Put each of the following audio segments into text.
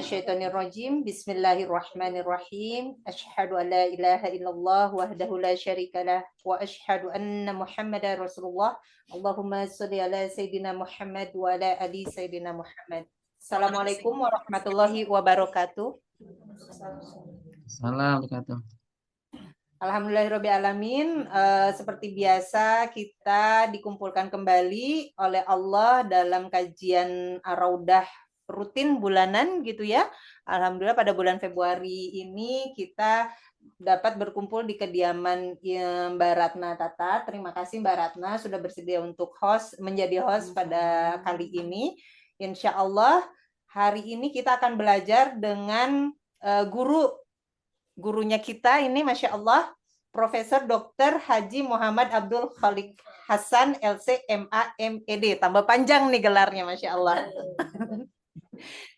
minasyaitonirrajim. Bismillahirrahmanirrahim. Asyhadu an la ilaha illallah wahdahu la syarikalah wa asyhadu anna Muhammadar Rasulullah. Allahumma shalli ala Sayyidina Muhammad wa ala ali Sayyidina Muhammad. Assalamualaikum warahmatullahi wabarakatuh. Assalamualaikum. Alhamdulillahirrabbilalamin. Seperti biasa kita dikumpulkan kembali oleh Allah dalam kajian Ar-Raudah rutin bulanan gitu ya. Alhamdulillah pada bulan Februari ini kita dapat berkumpul di kediaman Mbak Ratna Tata. Terima kasih Mbak Ratna sudah bersedia untuk menjadi host pada kali ini. Insya Allah hari ini kita akan belajar dengan gurunya kita ini, Masya Allah, Profesor Dr. Haji Muhammad Abdul Khaliq Hasan LC MA MED. Tambah panjang nih gelarnya, Masya Allah.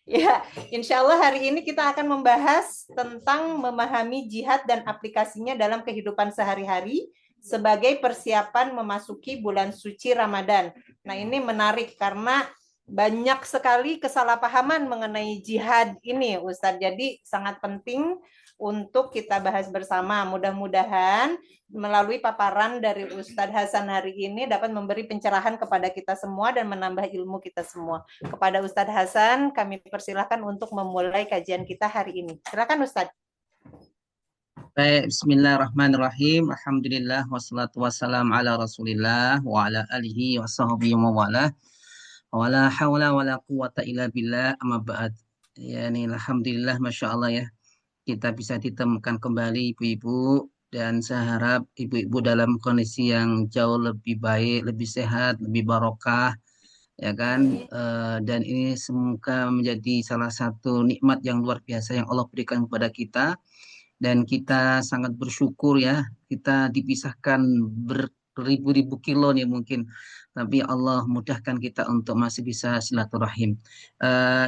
Ya, insya Allah hari ini kita akan membahas tentang memahami jihad dan aplikasinya dalam kehidupan sehari-hari sebagai persiapan memasuki bulan suci Ramadan. Nah, ini menarik karena banyak sekali kesalahpahaman mengenai jihad ini, Ustadz. Jadi sangat penting untuk kita bahas bersama. Mudah-mudahan melalui paparan dari Ustadz Hasan hari ini dapat memberi pencerahan kepada kita semua dan menambah ilmu kita semua. Kepada Ustadz Hasan, kami persilahkan untuk memulai kajian kita hari ini. Silakan Ustadz. Baik, bismillahirrahmanirrahim. Alhamdulillah wassalatu wassalamu ala Rasulillah wa ala alihi wa sahbihi wa wala. Wala haula wala quwata illa billah, amma ba'd. Ya, ini alhamdulillah, masya Allah ya. Kita bisa ditemukan kembali ibu-ibu, dan saya harap ibu-ibu dalam kondisi yang jauh lebih baik, lebih sehat, lebih barokah, ya kan? Dan ini semoga menjadi salah satu nikmat yang luar biasa yang Allah berikan kepada kita, dan kita sangat bersyukur ya, kita dipisahkan beribu-ribu kilo nih mungkin, tapi Allah mudahkan kita untuk masih bisa silaturahim.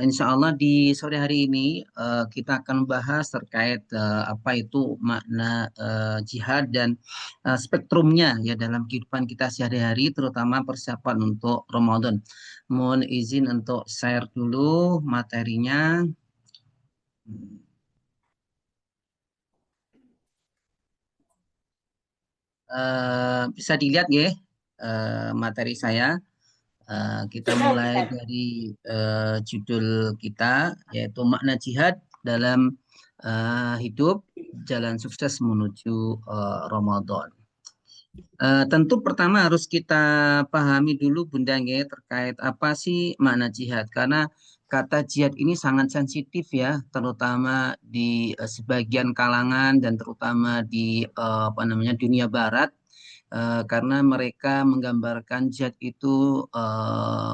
Insya Allah di sore hari ini kita akan bahas terkait apa itu makna jihad dan spektrumnya ya dalam kehidupan kita sehari-hari, terutama persiapan untuk Ramadan. Mohon izin untuk share dulu materinya. Bisa dilihat ya materi saya. Kita mulai dari judul kita, yaitu makna jihad dalam hidup, jalan sukses menuju Ramadan. Tentu pertama harus kita pahami dulu Bunda Nge, terkait apa sih makna jihad, karena kata jihad ini sangat sensitif ya, terutama di sebagian kalangan dan terutama di apa namanya dunia barat, karena mereka menggambarkan jihad itu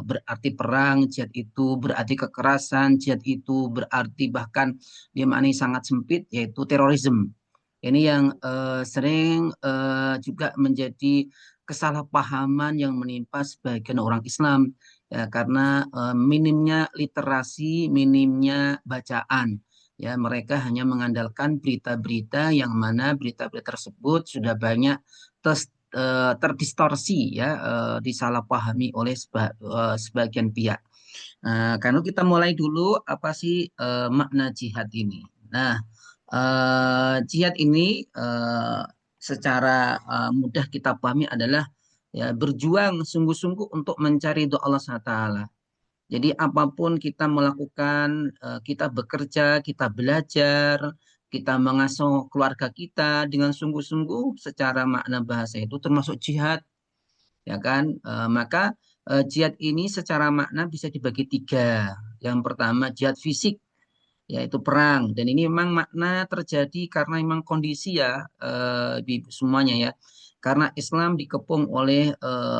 berarti perang, jihad itu berarti kekerasan, jihad itu berarti bahkan dimaknai sangat sempit, yaitu terorisme. Ini yang sering juga menjadi kesalahpahaman yang menimpa sebagian orang Islam ya, karena minimnya literasi, minimnya bacaan. Ya, mereka hanya mengandalkan berita-berita yang mana berita-berita tersebut sudah banyak terdistorsi ya, disalahpahami oleh sebagian pihak. Karena kita mulai dulu apa sih makna jihad ini. Nah, jihad ini secara mudah kita pahami adalah ya, berjuang sungguh-sungguh untuk mencari ridho Allah SWT. Jadi apapun kita melakukan, kita bekerja, kita belajar, kita mengasuh keluarga kita dengan sungguh-sungguh, secara makna bahasa itu termasuk jihad, ya kan? Maka jihad ini secara makna bisa dibagi tiga. Yang pertama jihad fisik, yaitu perang, dan ini memang makna terjadi karena memang kondisi ya semuanya ya, karena Islam dikepung oleh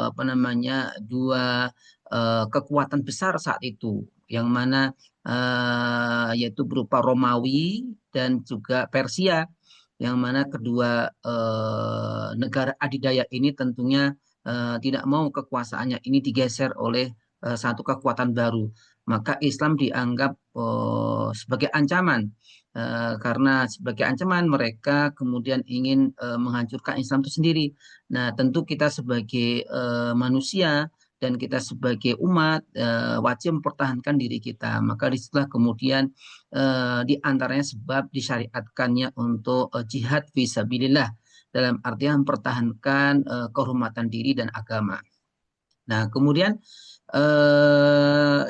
apa namanya dua kekuatan besar saat itu, yang mana yaitu berupa Romawi dan juga Persia, yang mana kedua negara adidaya ini tentunya tidak mau kekuasaannya ini digeser oleh satu kekuatan baru. Maka Islam dianggap sebagai ancaman, karena sebagai ancaman mereka kemudian ingin menghancurkan Islam itu sendiri. Nah, tentu kita sebagai manusia dan kita sebagai umat wajib mempertahankan diri kita. Maka disitulah kemudian di antaranya sebab disyariatkannya untuk jihad fisabilillah dalam artian mempertahankan kehormatan diri dan agama. Nah, kemudian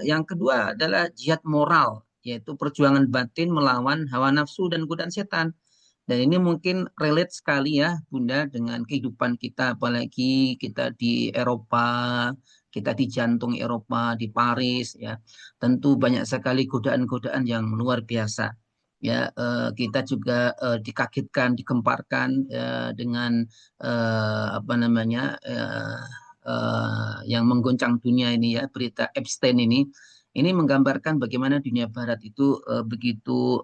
yang kedua adalah jihad moral, yaitu perjuangan batin melawan hawa nafsu dan godaan setan. Dan ini mungkin relate sekali ya, Bunda, dengan kehidupan kita, apalagi kita di Eropa, kita di jantung Eropa, di Paris, ya. Tentu banyak sekali godaan-godaan yang luar biasa. Ya, kita juga dikagetkan, digemparkan dengan apa namanya yang menggoncang dunia ini ya, berita Epstein ini menggambarkan bagaimana dunia Barat itu begitu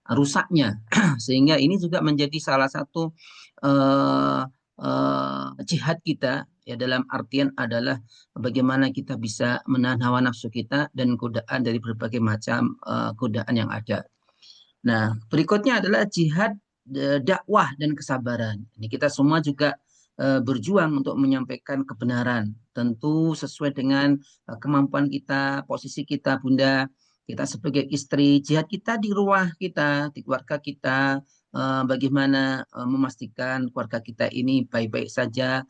rusaknya, sehingga ini juga menjadi salah satu eh, jihad kita ya dalam artian adalah bagaimana kita bisa menahan hawa nafsu kita dan godaan dari berbagai macam godaan yang ada. Nah, berikutnya adalah jihad dakwah dan kesabaran. Ini kita semua juga berjuang untuk menyampaikan kebenaran, tentu sesuai dengan kemampuan kita, posisi kita, Bunda. Kita sebagai istri, jihad kita di rumah kita, di keluarga kita, bagaimana memastikan keluarga kita ini baik-baik saja.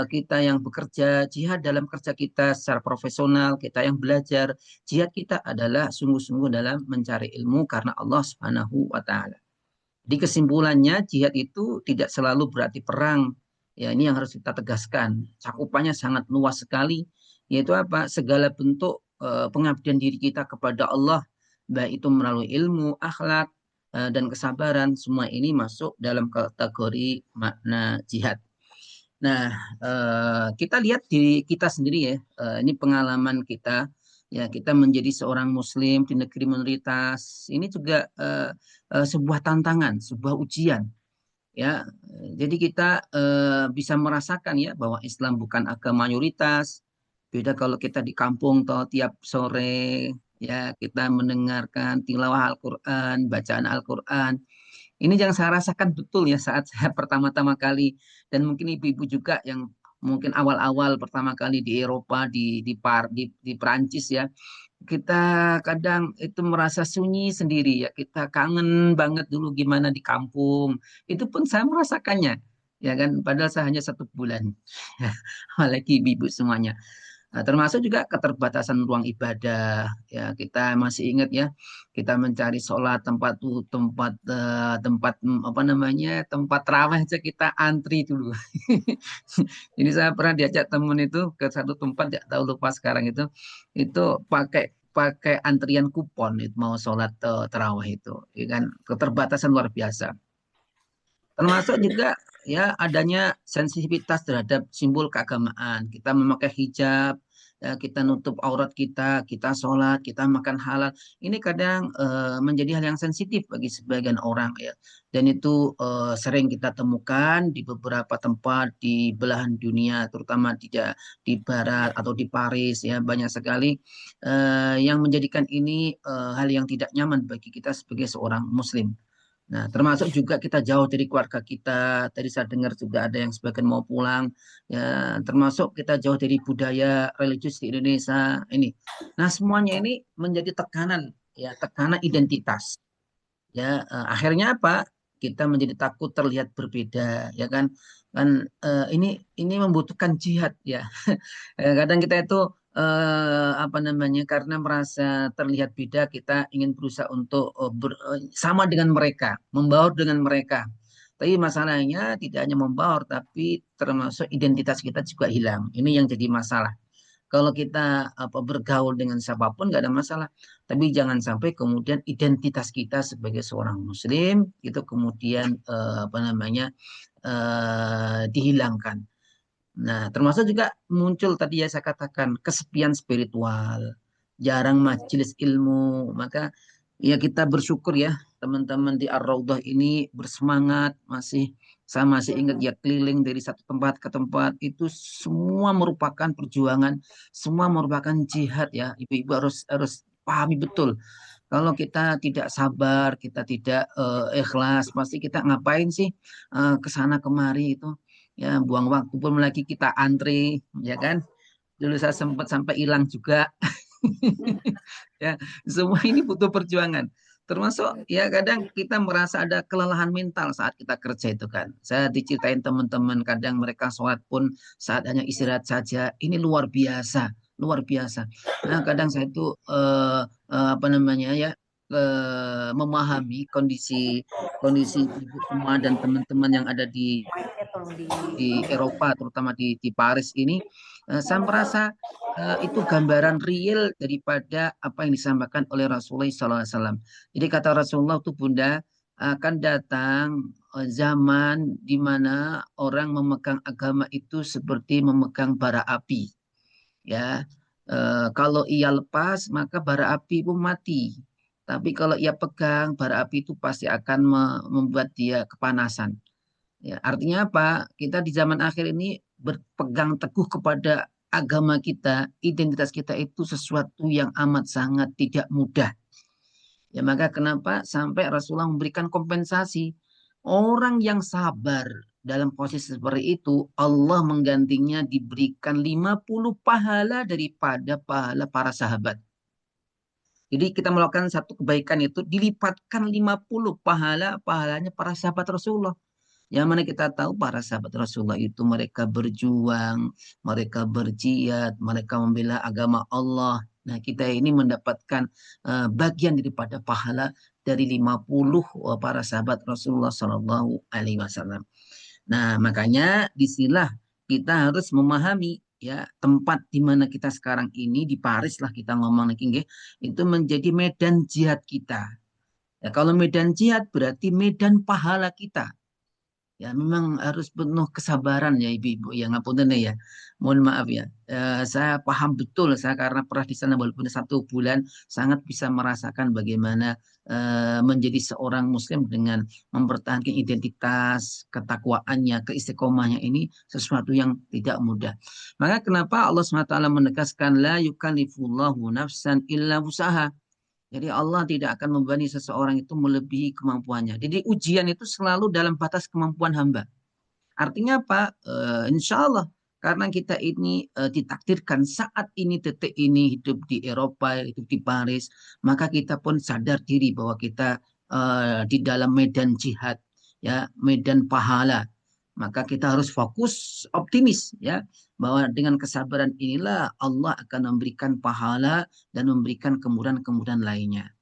Kita yang bekerja, jihad dalam kerja kita secara profesional, kita yang belajar, jihad kita adalah sungguh-sungguh dalam mencari ilmu karena Allah Subhanahu wa taala. Di kesimpulannya jihad itu tidak selalu berarti perang. Ya, ini yang harus kita tegaskan. Cakupannya sangat luas sekali, yaitu apa? Segala bentuk pengabdian diri kita kepada Allah, baik itu melalui ilmu, akhlak, dan kesabaran, semua ini masuk dalam kategori makna jihad. Nah, kita lihat di kita sendiri ya, ini pengalaman kita, ya kita menjadi seorang Muslim di negeri minoritas, ini juga sebuah tantangan, sebuah ujian, ya. Jadi kita bisa merasakan ya bahwa Islam bukan agama mayoritas. Beda kalau kita di kampung atau tiap sore ya kita mendengarkan tilawah Al-Quran, bacaan Al-Quran. Ini yang saya rasakan betul ya saat saya pertama-tama kali dan mungkin ibu-ibu juga yang mungkin awal-awal pertama kali di Eropa di Perancis ya. Kita kadang itu merasa sunyi sendiri ya. Kita kangen banget dulu gimana di kampung. Itu pun saya merasakannya. Ya kan, padahal saya hanya 1 bulan. Apalagi ibu-ibu semuanya. Nah, termasuk juga keterbatasan ruang ibadah. Ya, kita masih ingat ya, kita mencari sholat tempat tuh tempat apa namanya tempat terawih aja kita antri dulu. Jadi saya pernah diajak temen itu ke satu tempat, tidak tahu lupa sekarang itu pakai pakai antrian kupon itu mau sholat terawih itu, ya kan keterbatasan luar biasa. Termasuk juga ya adanya sensitivitas terhadap simbol keagamaan. Kita memakai hijab, ya, kita nutup aurat kita, kita sholat, kita makan halal. Ini kadang menjadi hal yang sensitif bagi sebagian orang ya. Dan itu sering kita temukan di beberapa tempat di belahan dunia, terutama di barat atau di Paris ya banyak sekali yang menjadikan ini hal yang tidak nyaman bagi kita sebagai seorang Muslim. Nah, termasuk juga kita jauh dari keluarga kita. Tadi saya dengar juga ada yang sebagian mau pulang. Ya, termasuk kita jauh dari budaya religius di Indonesia ini. Nah, semuanya ini menjadi tekanan, ya, tekanan identitas. Ya, akhirnya apa? Kita menjadi takut terlihat berbeda, ya kan? Kan ini membutuhkan jihad, ya. Kadang kita itu apa namanya karena merasa terlihat beda kita ingin berusaha untuk sama dengan mereka, membaur dengan mereka. Tapi masalahnya tidak hanya membaur tapi termasuk identitas kita juga hilang. Ini yang jadi masalah. Kalau kita apa bergaul dengan siapapun nggak ada masalah, tapi jangan sampai kemudian identitas kita sebagai seorang Muslim itu kemudian apa namanya dihilangkan. Nah, termasuk juga muncul tadi ya saya katakan kesepian spiritual, jarang majelis ilmu. Maka ya kita bersyukur ya teman-teman di Ar-Raudhah ini bersemangat masih saya masih ingat ya keliling dari satu tempat ke tempat itu semua merupakan perjuangan, semua merupakan jihad ya. Ibu-ibu harus harus pahami betul Kalau kita tidak sabar, kita tidak ikhlas, pasti kita ngapain sih ke sana kemari itu? Ya, buang waktu pun lagi kita antri, ya kan? Dulu saya sempat sampai hilang juga. Ya, semua ini butuh perjuangan. Termasuk ya kadang kita merasa ada kelelahan mental saat kita kerja itu kan. Saya diceritain teman-teman kadang mereka sholat pun saat hanya istirahat saja. Ini luar biasa, luar biasa. Nah, kadang saya itu apa namanya ya memahami kondisi kondisi ibu semua dan teman-teman yang ada Mic-nya tolong di di Eropa, terutama di Paris ini, saya merasa itu gambaran real daripada apa yang disampaikan oleh Rasulullah SAW. Jadi kata Rasulullah itu Bunda akan datang zaman di mana orang memegang agama itu seperti memegang bara api. Ya, kalau ia lepas maka bara api pun mati. Tapi kalau ia pegang bara api itu pasti akan membuat dia kepanasan. Ya, artinya apa? Kita di zaman akhir ini berpegang teguh kepada agama kita, identitas kita itu sesuatu yang amat sangat tidak mudah. Ya, maka kenapa sampai Rasulullah memberikan kompensasi orang yang sabar dalam posisi seperti itu, Allah menggantinya diberikan 50 pahala daripada pahala para sahabat. Jadi kita melakukan satu kebaikan itu dilipatkan 50 pahala pahalanya para sahabat Rasulullah. Yang mana kita tahu para sahabat Rasulullah itu mereka berjuang, mereka berjihad, mereka membela agama Allah. Nah, kita ini mendapatkan bagian daripada pahala dari 50 para sahabat Rasulullah Shallallahu Alaihi Wasallam. Nah, makanya disinilah kita harus memahami ya tempat di mana kita sekarang ini di Paris lah kita ngomong lagi nggih, itu menjadi medan jihad kita. Ya, kalau medan jihad berarti medan pahala kita. Ya, memang harus penuh kesabaran ya ibu-ibu yang ngapunten ya. Mohon maaf ya. Saya paham betul saya karena pernah di sana walaupun 1 bulan sangat bisa merasakan bagaimana menjadi seorang muslim dengan mempertahankan identitas, ketakwaannya, keistiqomahnya ini sesuatu yang tidak mudah. Maka kenapa Allah SWT menegaskan la yukallifullahu nafsan illa wusaha. Jadi Allah tidak akan membebani seseorang itu melebihi kemampuannya. Jadi ujian itu selalu dalam batas kemampuan hamba. Artinya apa? Insya Allah karena kita ini ditakdirkan saat ini detik ini hidup di Eropa, hidup di Paris, maka kita pun sadar diri bahwa kita di dalam medan jihad, ya medan pahala. Maka kita harus fokus optimis ya bahwa dengan kesabaran inilah Allah akan memberikan pahala dan memberikan kemudahan-kemudahan lainnya.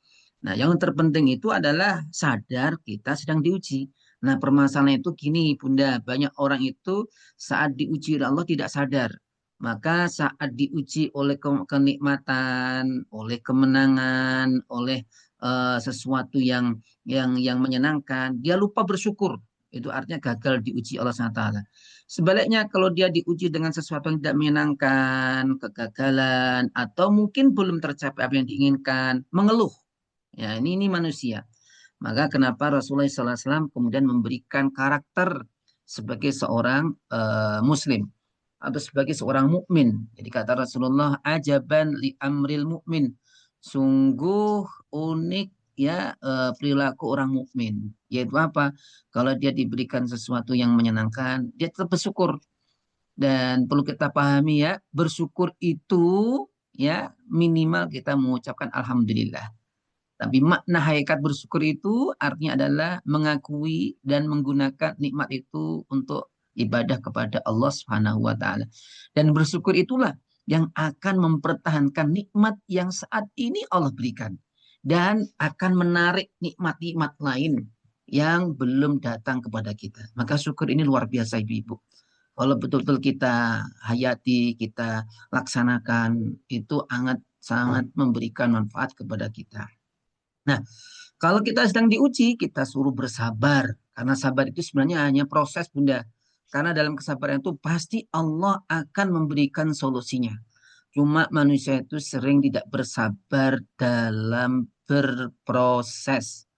Nah, yang terpenting itu adalah sadar kita sedang diuji. Nah, permasalahan itu gini, Bunda, banyak orang itu saat diuji oleh Allah tidak sadar. Maka saat diuji oleh kenikmatan, oleh kemenangan, oleh sesuatu yang menyenangkan, dia lupa bersyukur. Itu artinya gagal diuji Allah SWT. Sebaliknya kalau dia diuji dengan sesuatu yang tidak menyenangkan, kegagalan, atau mungkin belum tercapai apa yang diinginkan, mengeluh. Ya, ini manusia. Maka kenapa Rasulullah SAW kemudian memberikan karakter sebagai seorang Muslim atau sebagai seorang mukmin. Jadi kata Rasulullah, ajaban li amril mukmin. Sungguh unik ya perilaku orang mukmin. Yaitu apa? Kalau dia diberikan sesuatu yang menyenangkan, dia tetap bersyukur. Dan perlu kita pahami ya, bersyukur itu ya minimal kita mengucapkan alhamdulillah. Tapi makna hakikat bersyukur itu artinya adalah mengakui dan menggunakan nikmat itu untuk ibadah kepada Allah Subhanahu wa taala. Dan bersyukur itulah yang akan mempertahankan nikmat yang saat ini Allah berikan dan akan menarik nikmat-nikmat lain yang belum datang kepada kita. Maka syukur ini luar biasa ibu-ibu. Kalau betul-betul kita hayati, kita laksanakan, itu sangat sangat memberikan manfaat kepada kita. Nah, kalau kita sedang diuji, kita suruh bersabar. Karena sabar itu sebenarnya hanya proses, Bunda. Karena dalam kesabaran itu pasti Allah akan memberikan solusinya. Cuma manusia itu sering tidak bersabar dalam berproses.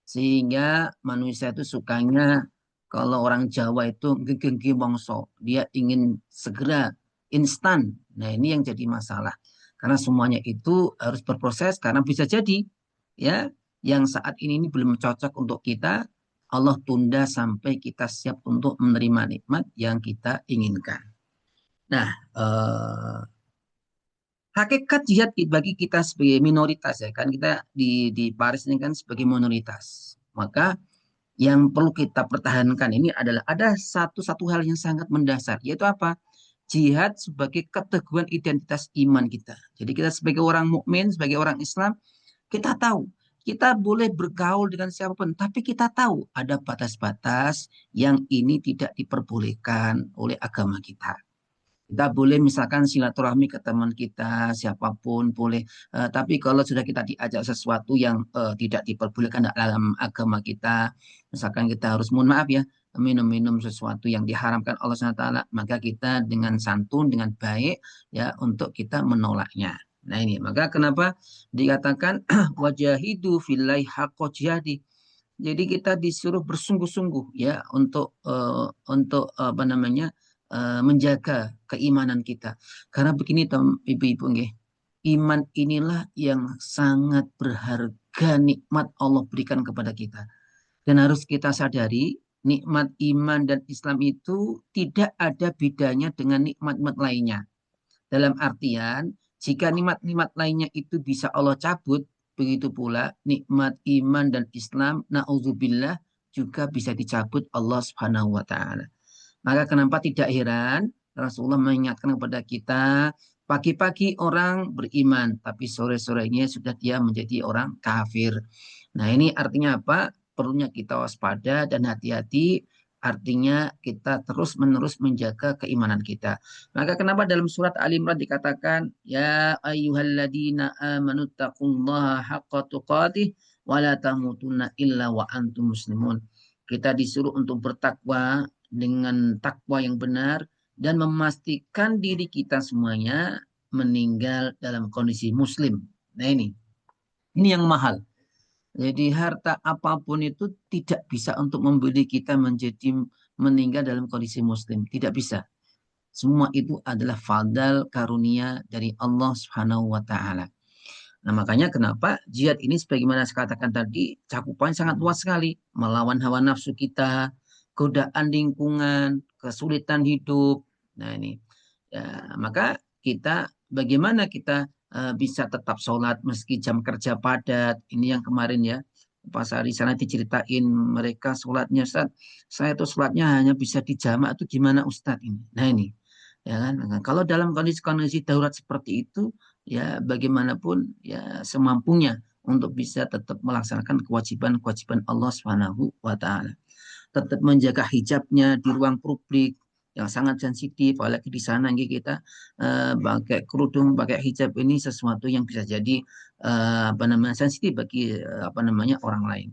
Sehingga manusia itu sukanya, kalau orang Jawa itu gegenggi mongso. Dia ingin segera, instan. Nah, ini yang jadi masalah. Karena semuanya itu harus berproses, karena bisa jadi ya yang saat ini belum cocok untuk kita, Allah tunda sampai kita siap untuk menerima nikmat yang kita inginkan. Nah, hakikat jihad bagi kita sebagai minoritas ya kan, kita di Paris ini kan sebagai minoritas. Maka yang perlu kita pertahankan ini adalah ada satu hal yang sangat mendasar, yaitu apa? Jihad sebagai keteguhan identitas iman kita. Jadi kita sebagai orang mukmin, sebagai orang Islam, kita tahu kita boleh bergaul dengan siapapun, tapi kita tahu ada batas-batas yang ini tidak diperbolehkan oleh agama kita. Kita boleh misalkan silaturahmi ke teman kita, siapapun boleh. Tapi kalau sudah kita diajak sesuatu yang tidak diperbolehkan dalam agama kita, misalkan kita harus, mohon maaf ya, minum-minum sesuatu yang diharamkan Allah SWT, maka kita dengan santun, dengan baik, ya untuk kita menolaknya. Nah ini, maka kenapa dikatakan wajahidu fillahi haqqa jihadi. Jadi kita disuruh bersungguh-sungguh ya untuk apa namanya menjaga keimanan kita. Karena begini ibu-ibu nggih, iman inilah yang sangat berharga nikmat Allah berikan kepada kita. Dan harus kita sadari nikmat iman dan Islam itu tidak ada bedanya dengan nikmat-nikmat lainnya. Dalam artian, jika nikmat-nikmat lainnya itu bisa Allah cabut, begitu pula nikmat iman dan Islam, na'udzubillah, juga bisa dicabut Allah Subhanahu wa taala. Maka kenapa tidak heran Rasulullah mengingatkan kepada kita, pagi-pagi orang beriman, tapi sore-sorenya sudah dia menjadi orang kafir. Nah ini artinya apa? Perlunya kita waspada dan hati-hati, artinya kita terus-menerus menjaga keimanan kita. Maka kenapa dalam surat Ali Imran dikatakan, ya ayyuhalladzina amanu taqullaha haqqa tuqatih wa la tamutunna illa wa antum muslimun. Kita disuruh untuk bertakwa dengan takwa yang benar dan memastikan diri kita semuanya meninggal dalam kondisi muslim. Nah ini yang mahal. Jadi harta apapun itu tidak bisa untuk membeli kita menjadi meninggal dalam kondisi muslim. Tidak bisa. Semua itu adalah fadal karunia dari Allah Subhanahu wa taala. Nah, makanya kenapa jihad ini sebagaimana saya katakan tadi, cakupannya sangat luas sekali, melawan hawa nafsu kita, godaan lingkungan, kesulitan hidup. Nah, ini. Ya, maka kita bagaimana kita bisa tetap sholat meski jam kerja padat. Ini yang kemarin ya, Pak Sari sana diceritain mereka sholatnya, Ustaz. Saya tuh sholatnya hanya bisa di jamak itu gimana Ustaz ini? Nah, ini. Ya kan? Nah, kalau dalam kondisi-kondisi darurat seperti itu, ya bagaimanapun ya semampunya untuk bisa tetap melaksanakan kewajiban-kewajiban Allah Subhanahu wa taala. Tetap menjaga hijabnya di ruang publik yang sangat sensitif, apalagi di sana kita pakai kerudung, pakai hijab ini sesuatu yang bisa jadi apa namanya sensitif bagi apa namanya orang lain.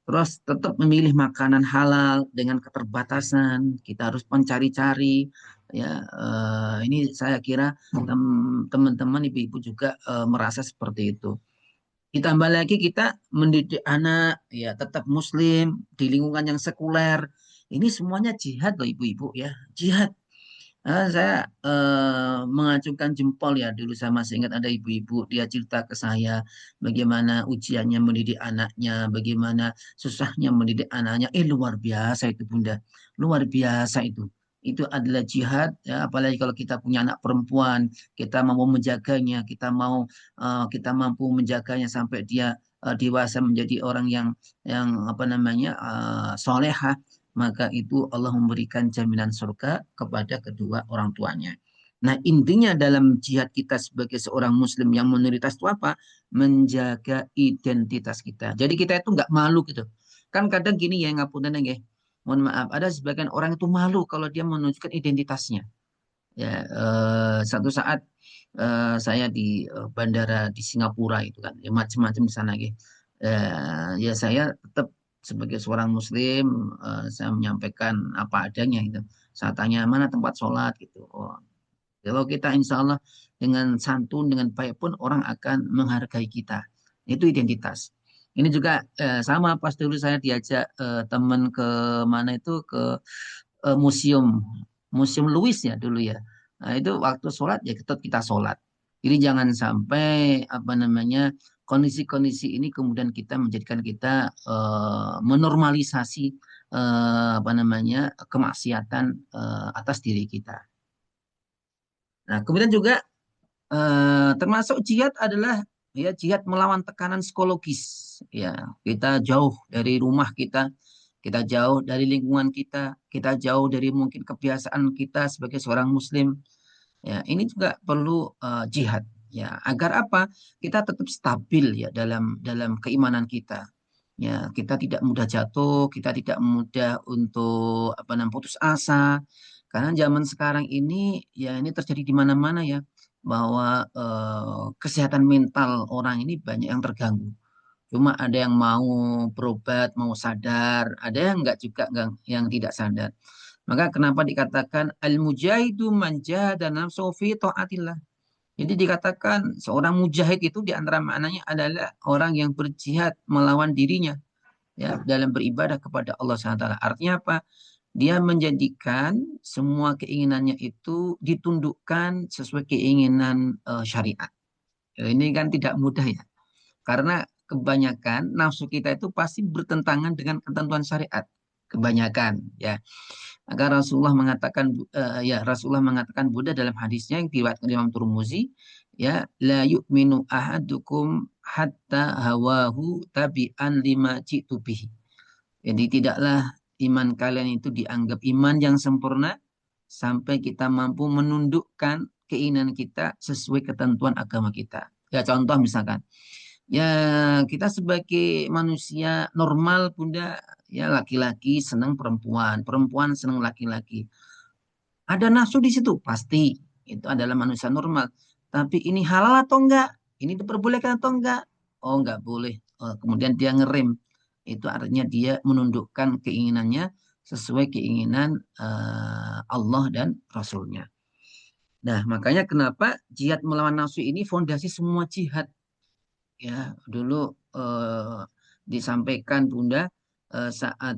Terus tetap memilih makanan halal dengan keterbatasan. Kita harus mencari-cari. Ya, ini saya kira teman-teman ibu-ibu juga merasa seperti itu. Ditambah lagi kita mendidik anak ya tetap muslim di lingkungan yang sekuler. Ini semuanya jihad loh ibu-ibu ya, jihad. Saya mengacungkan jempol ya dulu saya masih ingat ada ibu-ibu dia cerita ke saya bagaimana ujiannya mendidik anaknya, bagaimana susahnya mendidik anaknya. Luar biasa itu Bunda, luar biasa itu. Itu adalah jihad ya, apalagi kalau kita punya anak perempuan, kita mau menjaganya, kita mampu menjaganya sampai dia dewasa menjadi orang yang apa namanya solehah, maka itu Allah memberikan jaminan surga kepada kedua orang tuanya. Nah, intinya dalam jihad kita sebagai seorang muslim yang minoritas itu apa? Menjaga identitas kita. Jadi kita itu nggak malu gitu. Kan kadang gini ya ngapunten nggih. Mohon maaf, ada sebagian orang itu malu kalau dia menunjukkan identitasnya. Ya, satu saat saya di bandara di Singapura itu kan, ya, macam-macam di sana gitu. Ya saya tetap sebagai seorang Muslim, saya menyampaikan apa adanya itu. Saya tanya mana tempat sholat gitu. Oh, kalau kita insya Allah dengan santun, dengan baik pun orang akan menghargai kita. Itu identitas. Ini juga sama pas dulu saya diajak teman ke mana itu ke museum museum Louis ya dulu ya. Nah, itu waktu sholat ya tetap kita sholat. Jadi jangan sampai apa namanya kondisi-kondisi ini kemudian kita menjadikan kita menormalisasi apa namanya kemaksiatan atas diri kita. Nah, kemudian juga termasuk jihad adalah ya jihad melawan tekanan psikologis. Ya, kita jauh dari rumah kita jauh dari lingkungan kita jauh dari mungkin kebiasaan kita sebagai seorang muslim. Ya, ini juga perlu jihad ya agar apa? Kita tetap stabil ya dalam dalam keimanan kita. Ya, kita tidak mudah jatuh, kita tidak mudah untuk apa namanya putus asa. Karena zaman sekarang ini ya ini terjadi di mana-mana ya bahwa kesehatan mental orang ini banyak yang terganggu. Cuma ada yang mau berobat, mau sadar, ada yang enggak juga enggak, yang tidak sadar. Maka kenapa dikatakan al-mujahidu man jahada nafsuhu fi taatillah. Jadi dikatakan seorang mujahid itu di antara maknanya adalah orang yang berjihad melawan dirinya ya dalam beribadah kepada Allah SWT. Artinya apa? Dia menjadikan semua keinginannya itu ditundukkan sesuai keinginan syariat. Ini kan tidak mudah ya. Karena kebanyakan nafsu kita itu pasti bertentangan dengan ketentuan syariat. Kebanyakan ya. Maka Rasulullah mengatakan Buddha dalam hadisnya yang diriwayatkan Imam Turmuzi ya la yu'minu ahadukum hatta hawahu tabi'an lima jitu bihi. Jadi tidaklah iman kalian itu dianggap iman yang sempurna sampai kita mampu menundukkan keinginan kita sesuai ketentuan agama kita. Ya contoh misalkan, ya kita sebagai manusia normal Bunda, ya laki-laki senang perempuan, perempuan senang laki-laki. Ada nafsu di situ, pasti. Itu adalah manusia normal. Tapi ini halal atau enggak? Ini diperbolehkan atau enggak? Oh, enggak boleh. Oh, kemudian dia ngerem. Itu artinya dia menundukkan keinginannya sesuai keinginan Allah dan Rasulnya. Nah, makanya kenapa jihad melawan nafsu ini fondasi semua jihad. Ya, dulu disampaikan Bunda saat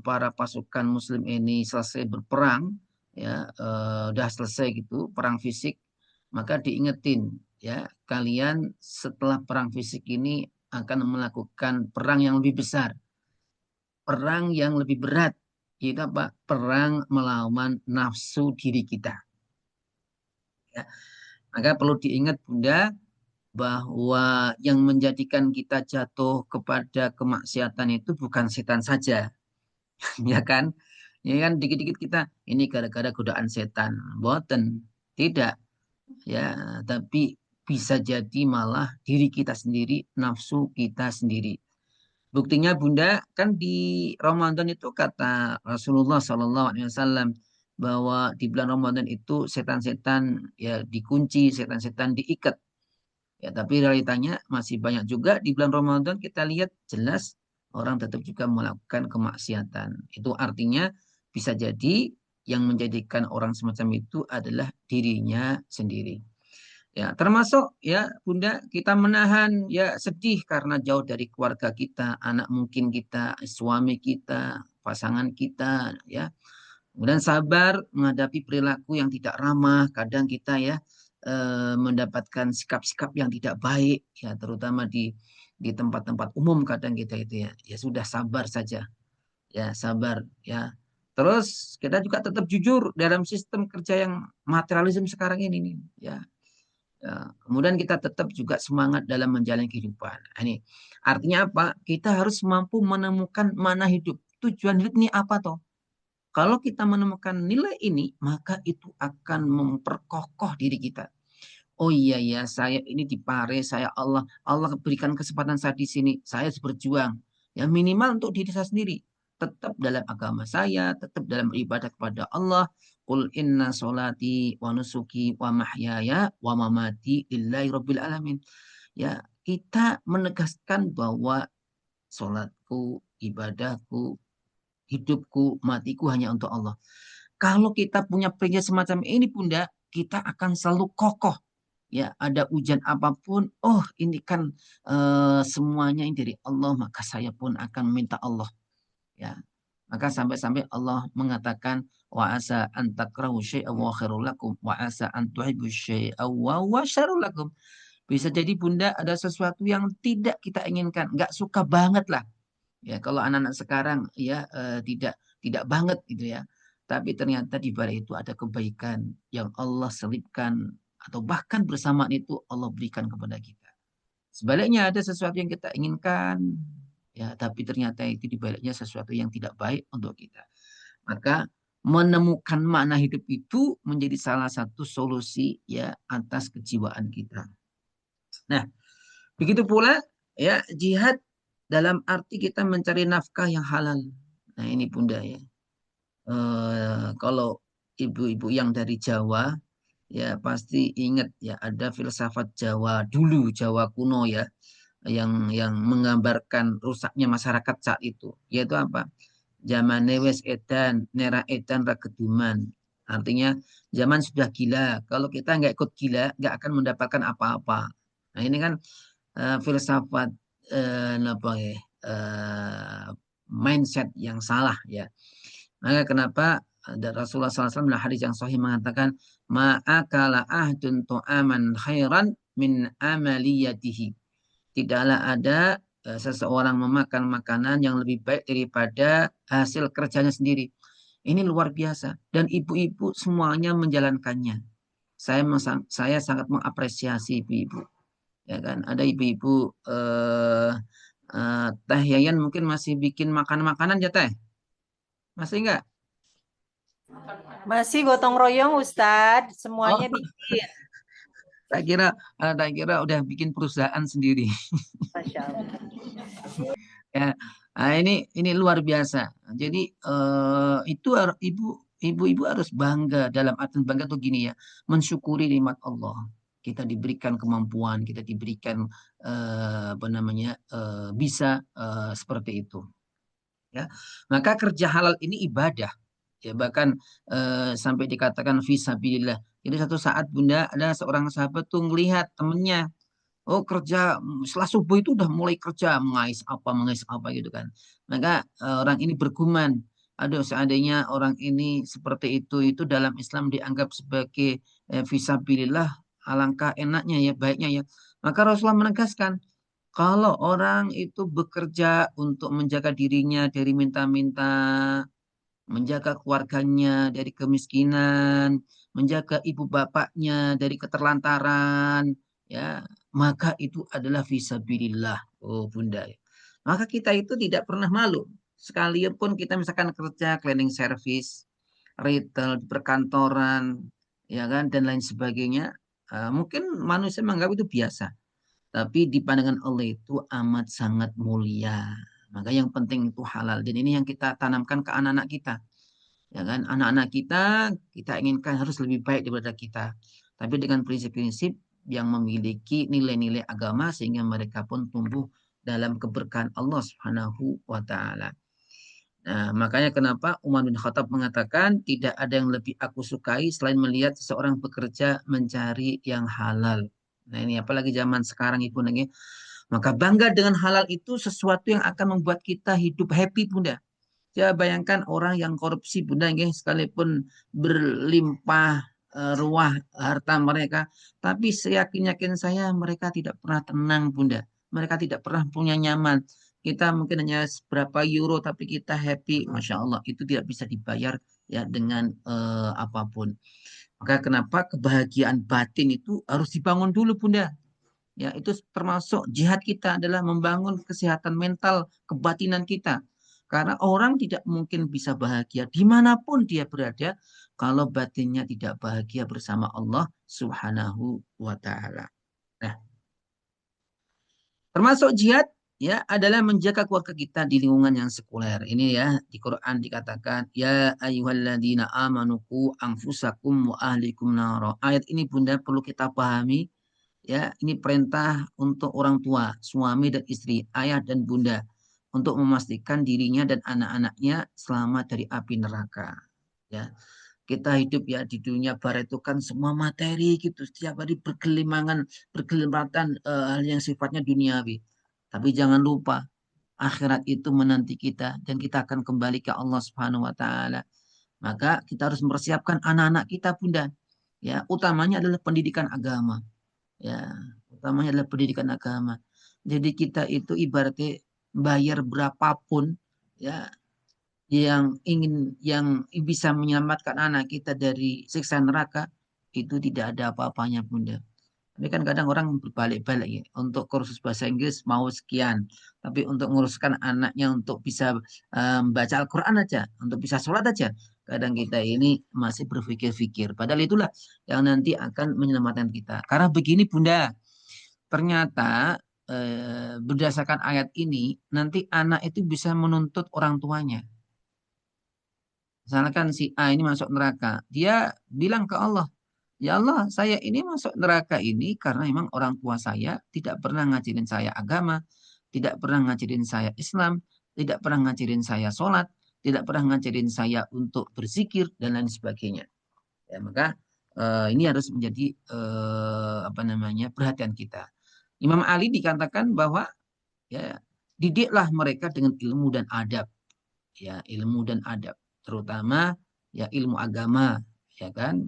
para pasukan Muslim ini selesai berperang, ya udah selesai gitu perang fisik, maka diingetin ya kalian setelah perang fisik ini akan melakukan perang yang lebih besar, perang yang lebih berat, yaitu apa? Perang melawan nafsu diri kita. Ya. Maka perlu diingat Bunda bahwa yang menjadikan kita jatuh kepada kemaksiatan itu bukan setan saja, ya kan? Ya kan dikit-dikit kita ini gara-gara godaan setan, boten, tidak, ya, tapi bisa jadi malah diri kita sendiri, nafsu kita sendiri. Buktinya Bunda kan di Ramadan itu kata Rasulullah SAW bahwa di bulan Ramadan itu setan-setan ya dikunci, setan-setan diikat. Ya, tapi realitanya masih banyak juga di bulan Ramadan kita lihat jelas orang tetap juga melakukan kemaksiatan. Itu artinya bisa jadi yang menjadikan orang semacam itu adalah dirinya sendiri. Ya, termasuk ya Bunda kita menahan ya sedih karena jauh dari keluarga kita, anak mungkin kita, suami kita, pasangan kita ya. Kemudian sabar menghadapi perilaku yang tidak ramah, kadang kita ya mendapatkan sikap-sikap yang tidak baik ya terutama di tempat-tempat umum kadang kita itu ya ya sudah sabar saja ya sabar ya terus kita juga tetap jujur dalam sistem kerja yang materialisme sekarang ini nih ya. Ya, kemudian kita tetap juga semangat dalam menjalani kehidupan. Nah, ini artinya apa? Kita harus mampu menemukan mana hidup. Tujuan hidup ini apa toh? Kalau kita menemukan nilai ini, maka itu akan memperkokoh diri kita. Oh iya ya, saya ini dipare, saya Allah berikan kesempatan saya di sini, saya harus berjuang. Ya minimal untuk diri saya sendiri, tetap dalam agama saya, tetap dalam ibadah kepada Allah. Qul inna solati wa nusuki wa mahyaya wa mamati lillahi rabbil alamin. Ya, kita menegaskan bahwa solatku, ibadahku, hidupku, matiku hanya untuk Allah. Kalau kita punya prinsip semacam ini, Bunda, kita akan selalu kokoh. Ya, ada ujian apapun, oh ini kan semuanya ini dari Allah, maka saya pun akan meminta Allah. Ya, maka sampai-sampai Allah mengatakan wa asa an takrahu syai'an wa khairul lakum wa asa an tuhibbu syai'an wa syarrul lakum. Bisa jadi Bunda ada sesuatu yang tidak kita inginkan, nggak suka banget lah. Ya, kalau anak-anak sekarang ya tidak banget gitu ya. Tapi ternyata di balik itu ada kebaikan yang Allah selipkan atau bahkan bersamaan itu Allah berikan kepada kita. Sebaliknya ada sesuatu yang kita inginkan ya, tapi ternyata itu di baliknya sesuatu yang tidak baik untuk kita. Maka menemukan makna hidup itu menjadi salah satu solusi ya atas kejiwaan kita. Nah, begitu pula ya jihad dalam arti kita mencari nafkah yang halal. Nah, ini Bunda ya. Kalau ibu-ibu yang dari Jawa ya pasti ingat ya ada filsafat Jawa dulu, Jawa kuno ya yang menggambarkan rusaknya masyarakat saat itu. Yaitu apa? Zamane wes edan, nera edan rageduman. Artinya zaman sudah gila. Kalau kita nggak ikut gila, nggak akan mendapatkan apa-apa. Nah ini kan filsafat apa ya, mindset yang salah ya. Maka kenapa ada Rasulullah SAW dalam hadis yang sahih mengatakan ma'akala ahdun tu'aman khairan min amaliyatihi. Tidaklah ada seseorang memakan makanan yang lebih baik daripada hasil kerjanya sendiri. Ini luar biasa dan ibu-ibu semuanya menjalankannya. Saya sangat mengapresiasi ibu-ibu. Ya kan, ada ibu-ibu Teh Yayan mungkin masih bikin makan-makanan ya Teh? Masih enggak? Masih gotong royong Ustadz, Oh, semuanya bikin. tak kira udah bikin perusahaan sendiri. Masya Allah. Ya, nah ini luar biasa. Jadi itu ibu-ibu harus bangga dalam arti bangga tuh gini ya, mensyukuri nikmat Allah. Kita diberikan kemampuan, kita diberikan apa namanya bisa seperti itu. Ya, maka kerja halal ini ibadah. Ya bahkan sampai dikatakan fisabilillah. Jadi satu saat Bunda ada seorang sahabat tuh ngelihat temennya. Oh kerja setelah subuh itu udah mulai kerja mengais apa gitu kan. Maka orang ini bergumam, aduh seandainya orang ini seperti itu dalam Islam dianggap sebagai fisabilillah, alangkah enaknya ya baiknya ya. Maka Rasulullah menegaskan kalau orang itu bekerja untuk menjaga dirinya dari minta-minta, menjaga keluarganya dari kemiskinan, menjaga ibu bapaknya dari keterlantaran, ya, maka itu adalah fisabilillah. Oh, Bunda. Maka kita itu tidak pernah malu. Sekalipun kita misalkan kerja cleaning service, retail, perkantoran, ya kan, dan lain sebagainya, mungkin manusia menganggap itu biasa. Tapi di pandangan Allah itu amat sangat mulia. Maka yang penting itu halal. Dan ini yang kita tanamkan ke anak-anak kita. Ya kan, anak-anak kita inginkan harus lebih baik daripada kita. Tapi dengan prinsip-prinsip yang memiliki nilai-nilai agama sehingga mereka pun tumbuh dalam keberkahan Allah Subhanahu wa taala. Nah, makanya kenapa Umar bin Khattab mengatakan tidak ada yang lebih aku sukai selain melihat seseorang bekerja mencari yang halal. Nah, ini apalagi zaman sekarang Ibu Nengnya. Maka bangga dengan halal itu sesuatu yang akan membuat kita hidup happy Bunda. Ya bayangkan orang yang korupsi Bunda nggih, sekalipun berlimpah ruah harta mereka, tapi seyakin-yakin saya mereka tidak pernah tenang Bunda. Mereka tidak pernah punya nyaman. Kita mungkin hanya seberapa euro tapi kita happy, Masya Allah itu tidak bisa dibayar ya dengan apapun. Maka kenapa kebahagiaan batin itu harus dibangun dulu Bunda. Ya, itu termasuk jihad kita adalah membangun kesehatan mental kebatinan kita. Karena orang tidak mungkin bisa bahagia dimanapun dia berada kalau batinnya tidak bahagia bersama Allah Subhanahu wa Ta'ala. Nah, termasuk jihad ya adalah menjaga keluarga kita di lingkungan yang sekuler. Ini ya di Quran dikatakan ya ayyuhalladzina amanu qu anfusakum wa ahlikum nara. Ayat ini Bunda perlu kita pahami ya, ini perintah untuk orang tua, suami dan istri, ayah dan bunda untuk memastikan dirinya dan anak-anaknya selamat dari api neraka. Ya, kita hidup ya di dunia barat itu kan semua materi gitu, setiap hari bergelimatan hal yang sifatnya duniawi. Tapi jangan lupa akhirat itu menanti kita dan kita akan kembali ke Allah Subhanahu wa taala. Maka kita harus mempersiapkan anak-anak kita, Bunda. Ya, utamanya adalah pendidikan agama. Ya, utamanya adalah pendidikan agama. Jadi kita itu ibaratnya bayar berapapun ya yang bisa menyelamatkan anak kita dari siksa neraka itu tidak ada apa-apanya Bunda. Tapi kan kadang orang berbalik-balik ya. Untuk kursus bahasa Inggris mau sekian, tapi untuk nguruskan anaknya untuk bisa membaca Al-Quran aja, untuk bisa sholat aja, kadang kita ini masih berpikir-pikir. Padahal itulah yang nanti akan menyelamatkan kita. Karena begini Bunda, ternyata berdasarkan ayat ini nanti anak itu bisa menuntut orang tuanya. Misalkan si A ini masuk neraka, dia bilang ke Allah, ya Allah, saya ini masuk neraka ini karena memang orang tua saya tidak pernah ngajarin saya agama, tidak pernah ngajarin saya Islam, tidak pernah ngajarin saya sholat, tidak pernah ngajarin saya untuk berzikir dan lain sebagainya. Ya, maka ini harus menjadi apa namanya perhatian kita. Imam Ali dikatakan bahwa ya didiklah mereka dengan ilmu dan adab, ya ilmu dan adab, terutama ya ilmu agama, ya kan.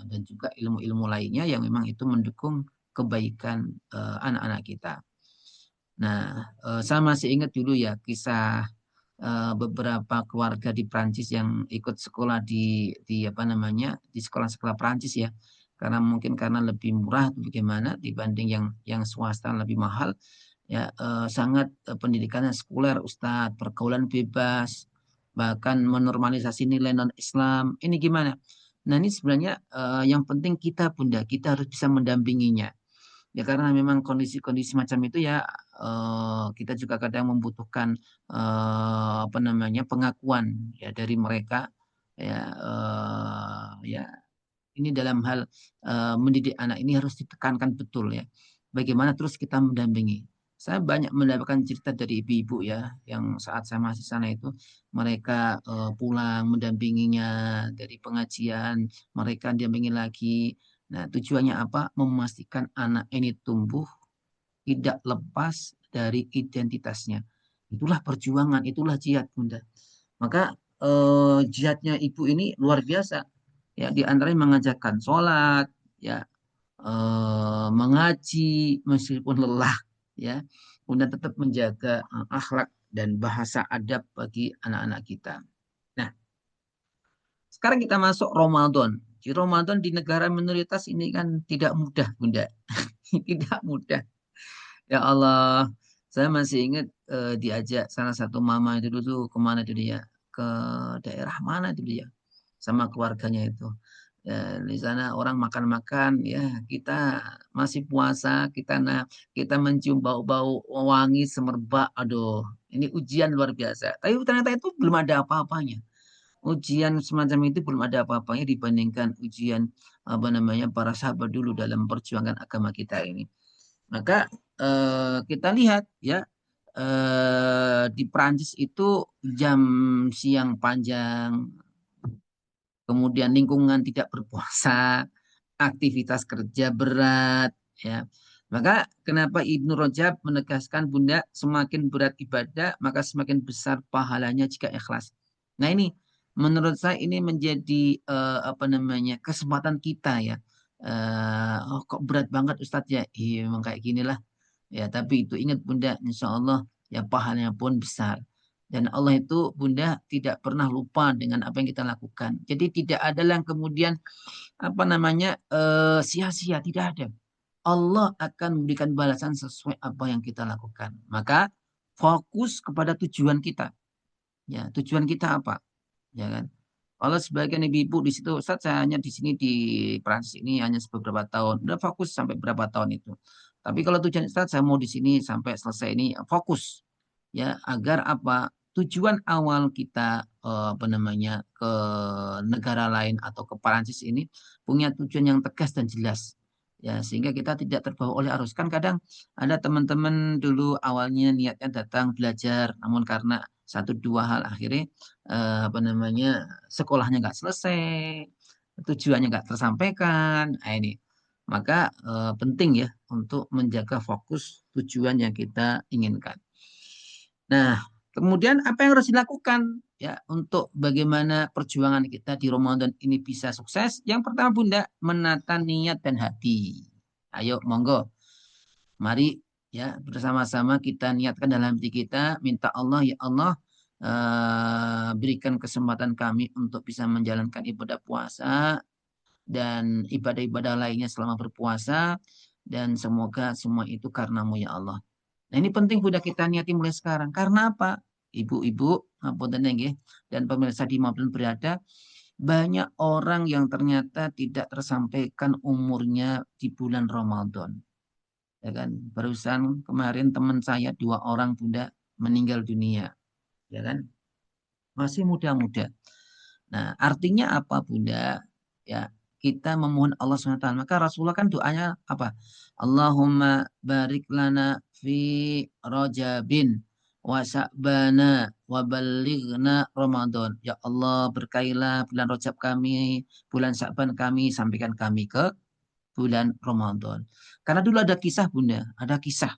Dan juga ilmu-ilmu lainnya yang memang itu mendukung kebaikan anak-anak kita. Nah, saya masih ingat dulu ya kisah beberapa keluarga di Prancis yang ikut sekolah di apa namanya di sekolah-sekolah Prancis ya, karena mungkin karena lebih murah atau bagaimana dibanding yang swasta lebih mahal ya, sangat pendidikannya sekuler Ustadz, pergaulan bebas, bahkan menormalisasi nilai non-Islam. Ini gimana? Nah ini sebenarnya yang penting kita Bunda, kita harus bisa mendampinginya. Ya karena memang kondisi-kondisi macam itu ya kita juga kadang membutuhkan apa namanya pengakuan ya dari mereka ya, ya ini dalam hal mendidik anak ini harus ditekankan betul ya. Bagaimana terus kita mendampingi. Saya banyak mendapatkan cerita dari ibu-ibu ya, yang saat saya masih sana itu mereka pulang mendampinginya dari pengajian, mereka dampingi lagi. Nah, tujuannya apa? Memastikan anak ini tumbuh tidak lepas dari identitasnya. Itulah perjuangan, itulah jihad, Bunda. Maka jihadnya ibu ini luar biasa. Ya, di antaranya mengajarkan sholat, ya, mengaji meskipun lelah, ya, kemudian tetap menjaga akhlak dan bahasa adab bagi anak-anak kita. Nah, sekarang kita masuk Ramadan. Di Ramadan di negara minoritas ini kan tidak mudah, Bunda. Tidak mudah. Ya Allah, saya masih ingat diajak salah satu mama itu dulu kemana itu dia, ke daerah mana itu dia, sama keluarganya itu. Ya, di sana orang makan-makan, ya kita masih puasa, kita mencium bau-bau wangi semerbak. Aduh, ini ujian luar biasa. Tapi ternyata itu belum ada apa-apanya. Ujian semacam itu belum ada apa-apanya dibandingkan ujian apa namanya para sahabat dulu dalam perjuangan agama kita ini. Maka kita lihat ya, di Prancis itu jam siang panjang, kemudian lingkungan tidak berpuasa, aktivitas kerja berat, ya. Maka kenapa Ibnu Rajab menegaskan Bunda, semakin berat ibadah maka semakin besar pahalanya jika ikhlas. Nah ini menurut saya ini menjadi apa namanya kesempatan kita ya. Oh kok berat banget Ustadz ya? Iya memang kayak ginilah. Ya, tapi itu ingat Bunda, insya Allah ya pahalanya pun besar. Dan Allah itu Bunda tidak pernah lupa dengan apa yang kita lakukan. Jadi tidak ada yang kemudian apa namanya sia-sia, tidak ada. Allah akan memberikan balasan sesuai apa yang kita lakukan. Maka fokus kepada tujuan kita. Ya, tujuan kita apa? Ya kan? Kalau sebagian ibu-ibu di situ, Ustaz, saya hanya di sini di Prancis ini hanya beberapa tahun. Udah fokus sampai berapa tahun itu. Tapi kalau tujuan Ustaz, saya mau di sini sampai selesai ini fokus. Ya, agar apa? Tujuan awal kita apa namanya ke negara lain atau ke Prancis ini punya tujuan yang tegas dan jelas. Ya, sehingga kita tidak terbawa oleh arus. Kan kadang ada teman-teman dulu awalnya niatnya datang belajar, namun karena satu dua hal akhirnya apa namanya sekolahnya nggak selesai, tujuannya nggak tersampaikan. Nah, ini maka penting ya untuk menjaga fokus tujuan yang kita inginkan. Nah, kemudian apa yang harus dilakukan ya untuk bagaimana perjuangan kita di Ramadan ini bisa sukses? Yang pertama Bunda, menata niat dan hati. Ayo, monggo. Mari ya bersama-sama kita niatkan dalam hati kita, minta Allah, ya Allah, berikan kesempatan kami untuk bisa menjalankan ibadah puasa dan ibadah-ibadah lainnya selama berpuasa, dan semoga semua itu karenamu ya Allah. Nah ini penting Bunda kita niati mulai sekarang. Karena apa? Ibu-ibu, ngapunten nggih, dan pemirsa dimanapun berada, banyak orang yang ternyata tidak tersampaikan umurnya di bulan Ramadan. Ya kan? Barusan kemarin teman saya 2 orang Bunda meninggal dunia, ya kan? Masih muda-muda. Nah, artinya apa Bunda? Ya, kita memohon Allah SWT. Maka Rasulullah kan doanya apa? Allahumma barik lana fi Rajabin wa Sya'bana wa balighna Ramadan. Ya Allah, berkailah bulan Rajab kami, bulan Sya'ban kami, sampaikan kami ke bulan Ramadan. Karena dulu ada kisah Bunda, ada kisah.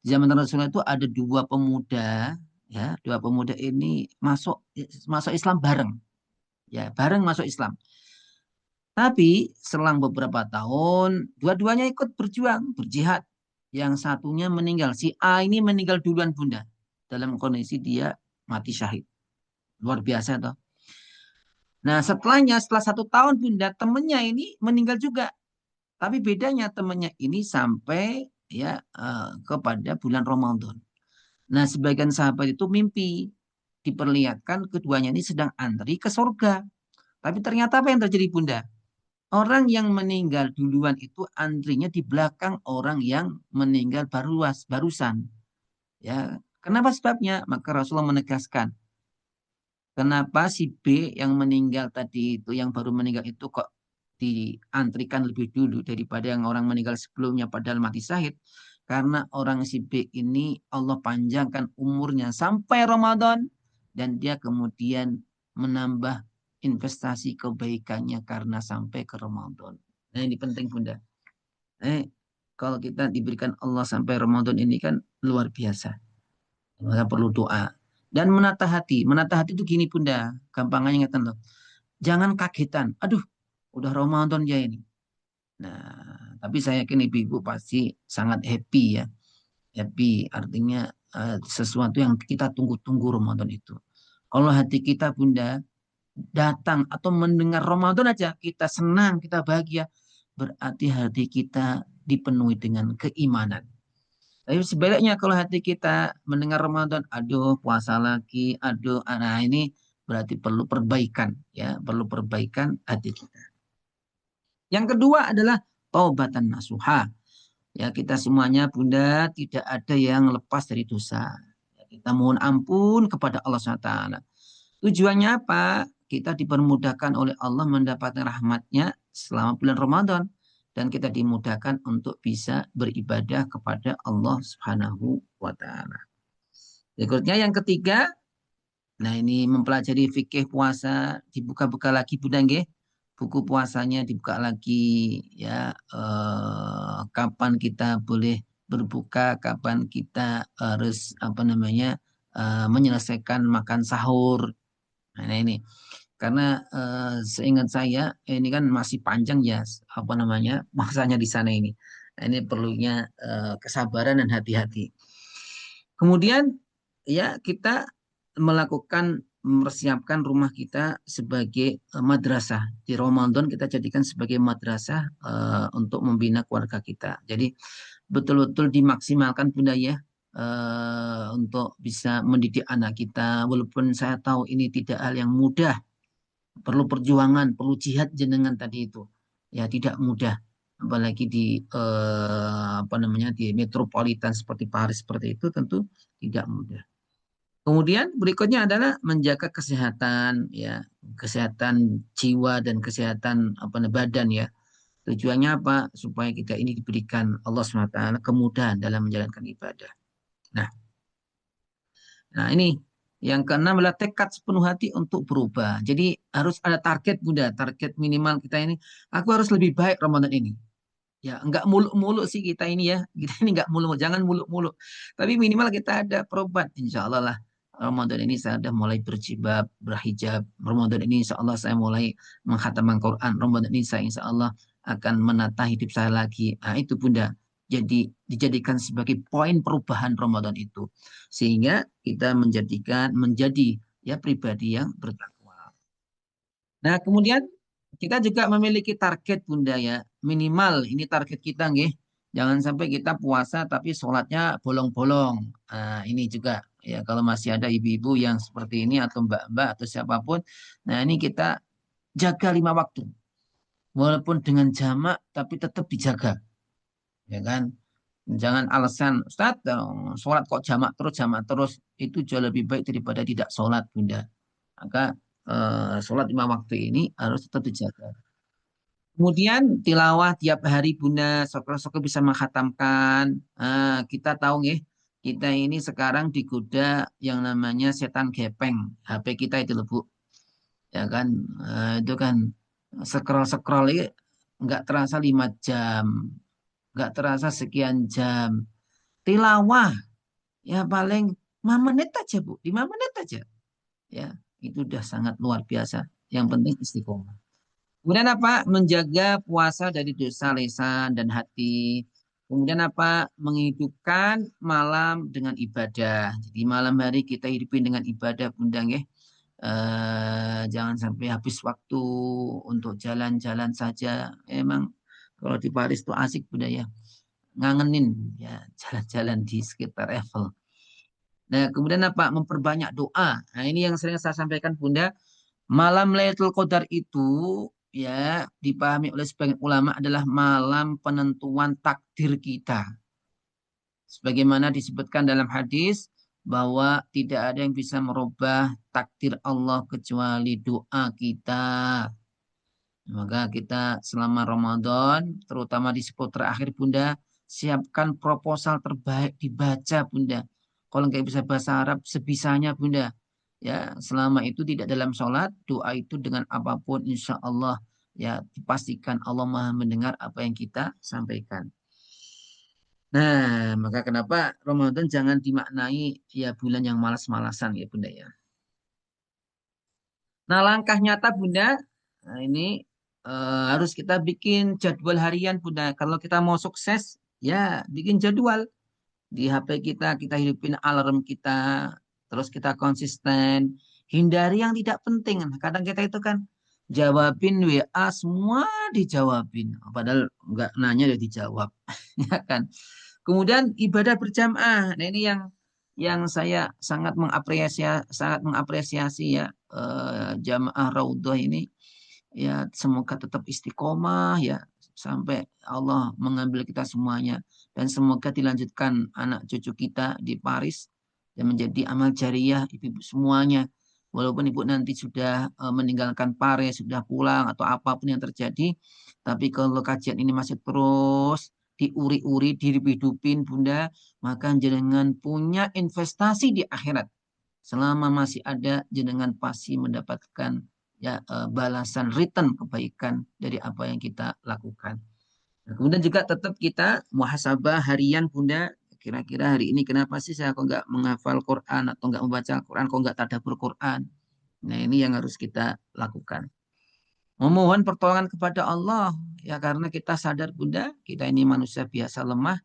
Di zaman Rasulullah itu ada 2 pemuda, ya, 2 pemuda ini masuk masuk Islam bareng, ya, bareng masuk Islam. Tapi selang beberapa tahun, dua-duanya ikut berjuang, berjihad. Yang satunya meninggal. Si A ini meninggal duluan Bunda. Dalam kondisi dia mati syahid. Luar biasa toh. Nah setelahnya, setelah 1 tahun Bunda, temennya ini meninggal juga. Tapi bedanya temennya ini sampai ya kepada bulan Ramadan. Nah sebagian sahabat itu mimpi. Diperlihatkan keduanya ini sedang antri ke surga. Tapi ternyata apa yang terjadi Bunda? Orang yang meninggal duluan itu antrinya di belakang orang yang meninggal barusan. Ya, kenapa sebabnya? Maka Rasulullah menegaskan, kenapa si B yang meninggal tadi itu, yang baru meninggal itu kok diantrikan lebih dulu daripada yang orang meninggal sebelumnya padahal mati syahid? Karena orang si B ini Allah panjangkan umurnya sampai Ramadan dan dia kemudian menambah investasi kebaikannya karena sampai ke Ramadan. Nah ini penting Bunda. Eh, kalau kita diberikan Allah sampai Ramadan ini kan luar biasa. Maka perlu doa. Dan menata hati. Menata hati itu gini Bunda. Gampangnya ingatan loh. Jangan kagetan. Aduh, udah Ramadan ya ini. Nah, tapi saya yakin ibu-ibu pasti sangat happy ya. Happy artinya sesuatu yang kita tunggu-tunggu Ramadan itu. Kalau hati kita Bunda datang atau mendengar Ramadan aja kita senang, kita bahagia, berarti hati kita dipenuhi dengan keimanan. Tapi sebaliknya kalau hati kita mendengar Ramadan, aduh puasa lagi, aduh, nah ini berarti perlu perbaikan, ya, perlu perbaikan hati kita. Yang kedua adalah taubatan nasuha. Ya, kita semuanya Bunda tidak ada yang lepas dari dosa. Ya, kita mohon ampun kepada Allah SWT. Tujuannya apa? Kita dipermudahkan oleh Allah mendapatkan rahmatnya selama bulan Ramadan. Dan kita dimudahkan untuk bisa beribadah kepada Allah Subhanahu wa Ta'ala. Berikutnya yang ketiga, nah ini mempelajari fikih puasa, dibuka-buka lagi Bunda nggih. Buku puasanya dibuka lagi ya, kapan kita boleh berbuka, kapan kita harus apa namanya menyelesaikan makan sahur. Nah ini karena seingat saya ini kan masih panjang ya apa namanya masanya di sana ini. Nah, ini perlunya kesabaran dan hati-hati. Kemudian ya kita melakukan mempersiapkan rumah kita sebagai madrasah. Di Ramadan kita jadikan sebagai madrasah untuk membina keluarga kita. Jadi betul-betul dimaksimalkan Bunda ya untuk bisa mendidik anak kita. Walaupun saya tahu ini tidak hal yang mudah, perlu perjuangan, perlu jihad jenengan tadi itu. Ya tidak mudah, apalagi di apa namanya di metropolitan seperti Paris seperti itu tentu tidak mudah. Kemudian berikutnya adalah menjaga kesehatan ya, kesehatan jiwa dan kesehatan apa badan ya. Tujuannya apa? Supaya kita ini diberikan Allah SWT kemudahan dalam menjalankan ibadah. Nah, nah ini yang keenam adalah tekad sepenuh hati untuk berubah. Jadi harus ada target Bunda, target minimal kita ini. Aku harus lebih baik Ramadan ini. Ya, enggak muluk-muluk sih kita ini ya. Kita ini enggak muluk-muluk, jangan muluk-muluk. Tapi minimal kita ada perubahan. Insya Allah lah. Ramadan ini saya sudah mulai berjibab, berhijab. Ramadan ini insya Allah saya mulai menghatamkan Quran. Ramadan ini saya insya Allah akan menata hidup saya lagi. Nah itu Bunda. dijadikan sebagai poin perubahan Ramadan itu, sehingga kita menjadi ya pribadi yang bertakwa. Nah, kemudian kita juga memiliki target Bunda ya, minimal ini target kita nggih. Jangan sampai kita puasa tapi sholatnya bolong-bolong. Nah, ini juga ya kalau masih ada ibu-ibu yang seperti ini atau mbak-mbak atau siapapun. Nah, ini kita jaga 5 waktu. Walaupun dengan jamak tapi tetap dijaga. Ya kan? Jangan alasan, Ustaz, sholat kok jamak terus. Itu jauh lebih baik daripada tidak sholat Bunda. Maka sholat 5 waktu ini harus tetap dijaga. Kemudian tilawah tiap hari Bunda, syukur-syukur bisa menghatamkan. Kita tahu nggih, kita ini sekarang digoda yang namanya setan gepeng. HP kita itu loh Bu, ya kan? Itu kan scroll-scroll ini nggak terasa 5 jam, nggak terasa sekian jam. Tilawah ya paling 5 menit aja Bu, 5 menit aja. Ya, itu udah sangat luar biasa. Yang penting istiqomah. Kemudian apa? Menjaga puasa dari dosa lisan dan hati. Kemudian apa? Menghidupkan malam dengan ibadah. Jadi malam hari kita hidupin dengan ibadah Bunda nggih. Jangan sampai habis waktu untuk jalan-jalan saja. Emang kalau di Paris itu asik Bunda ya. Ngangenin ya jalan-jalan di sekitar Eiffel. Nah, kemudian apa? Memperbanyak doa. Nah, ini yang sering saya sampaikan Bunda. Malam Lailatul Qadar itu ya dipahami oleh sebagian ulama adalah malam penentuan takdir kita. Sebagaimana disebutkan dalam hadis bahwa tidak ada yang bisa merubah takdir Allah kecuali doa kita. Maka kita selama Ramadan, terutama di 10 terakhir Bunda, siapkan proposal terbaik dibaca Bunda. Kalau nggak bisa bahasa Arab, sebisanya Bunda. Ya, selama itu tidak dalam sholat, doa itu dengan apapun insya Allah ya dipastikan Allah Maha mendengar apa yang kita sampaikan. Nah, maka kenapa Ramadan jangan dimaknai ya bulan yang malas-malasan ya Bunda ya. Nah, langkah nyata Bunda, nah ini harus kita bikin jadwal harian Bunda. Kalau kita mau sukses, ya bikin jadwal. Di HP kita hidupin alarm kita, terus kita konsisten. Hindari yang tidak penting. Nah, kadang kita itu kan jawabin WA semua dijawabin. Padahal nggak nanya udah dijawab. Ya kan? Kemudian ibadah berjamaah. Nah, ini yang saya sangat mengapresiasi ya jamaah Raudhah ini ya semoga tetap istiqomah ya sampai Allah mengambil kita semuanya dan semoga dilanjutkan anak cucu kita di Paris dan menjadi amal jariah ibu-ibu semuanya walaupun ibu nanti sudah meninggalkan Paris sudah pulang atau apapun yang terjadi tapi kalau kajian ini masih terus diuri-uri dihidupin Bunda maka jenengan punya investasi di akhirat selama masih ada jenengan pasti mendapatkan ya balasan return kebaikan dari apa yang kita lakukan. Nah, kemudian juga tetap kita muhasabah harian Bunda. Kira-kira hari ini kenapa sih saya kok nggak menghafal Quran atau nggak membaca Quran, kok nggak tadabbur Quran? Nah ini yang harus kita lakukan. Memohon pertolongan kepada Allah ya karena kita sadar Bunda kita ini manusia biasa lemah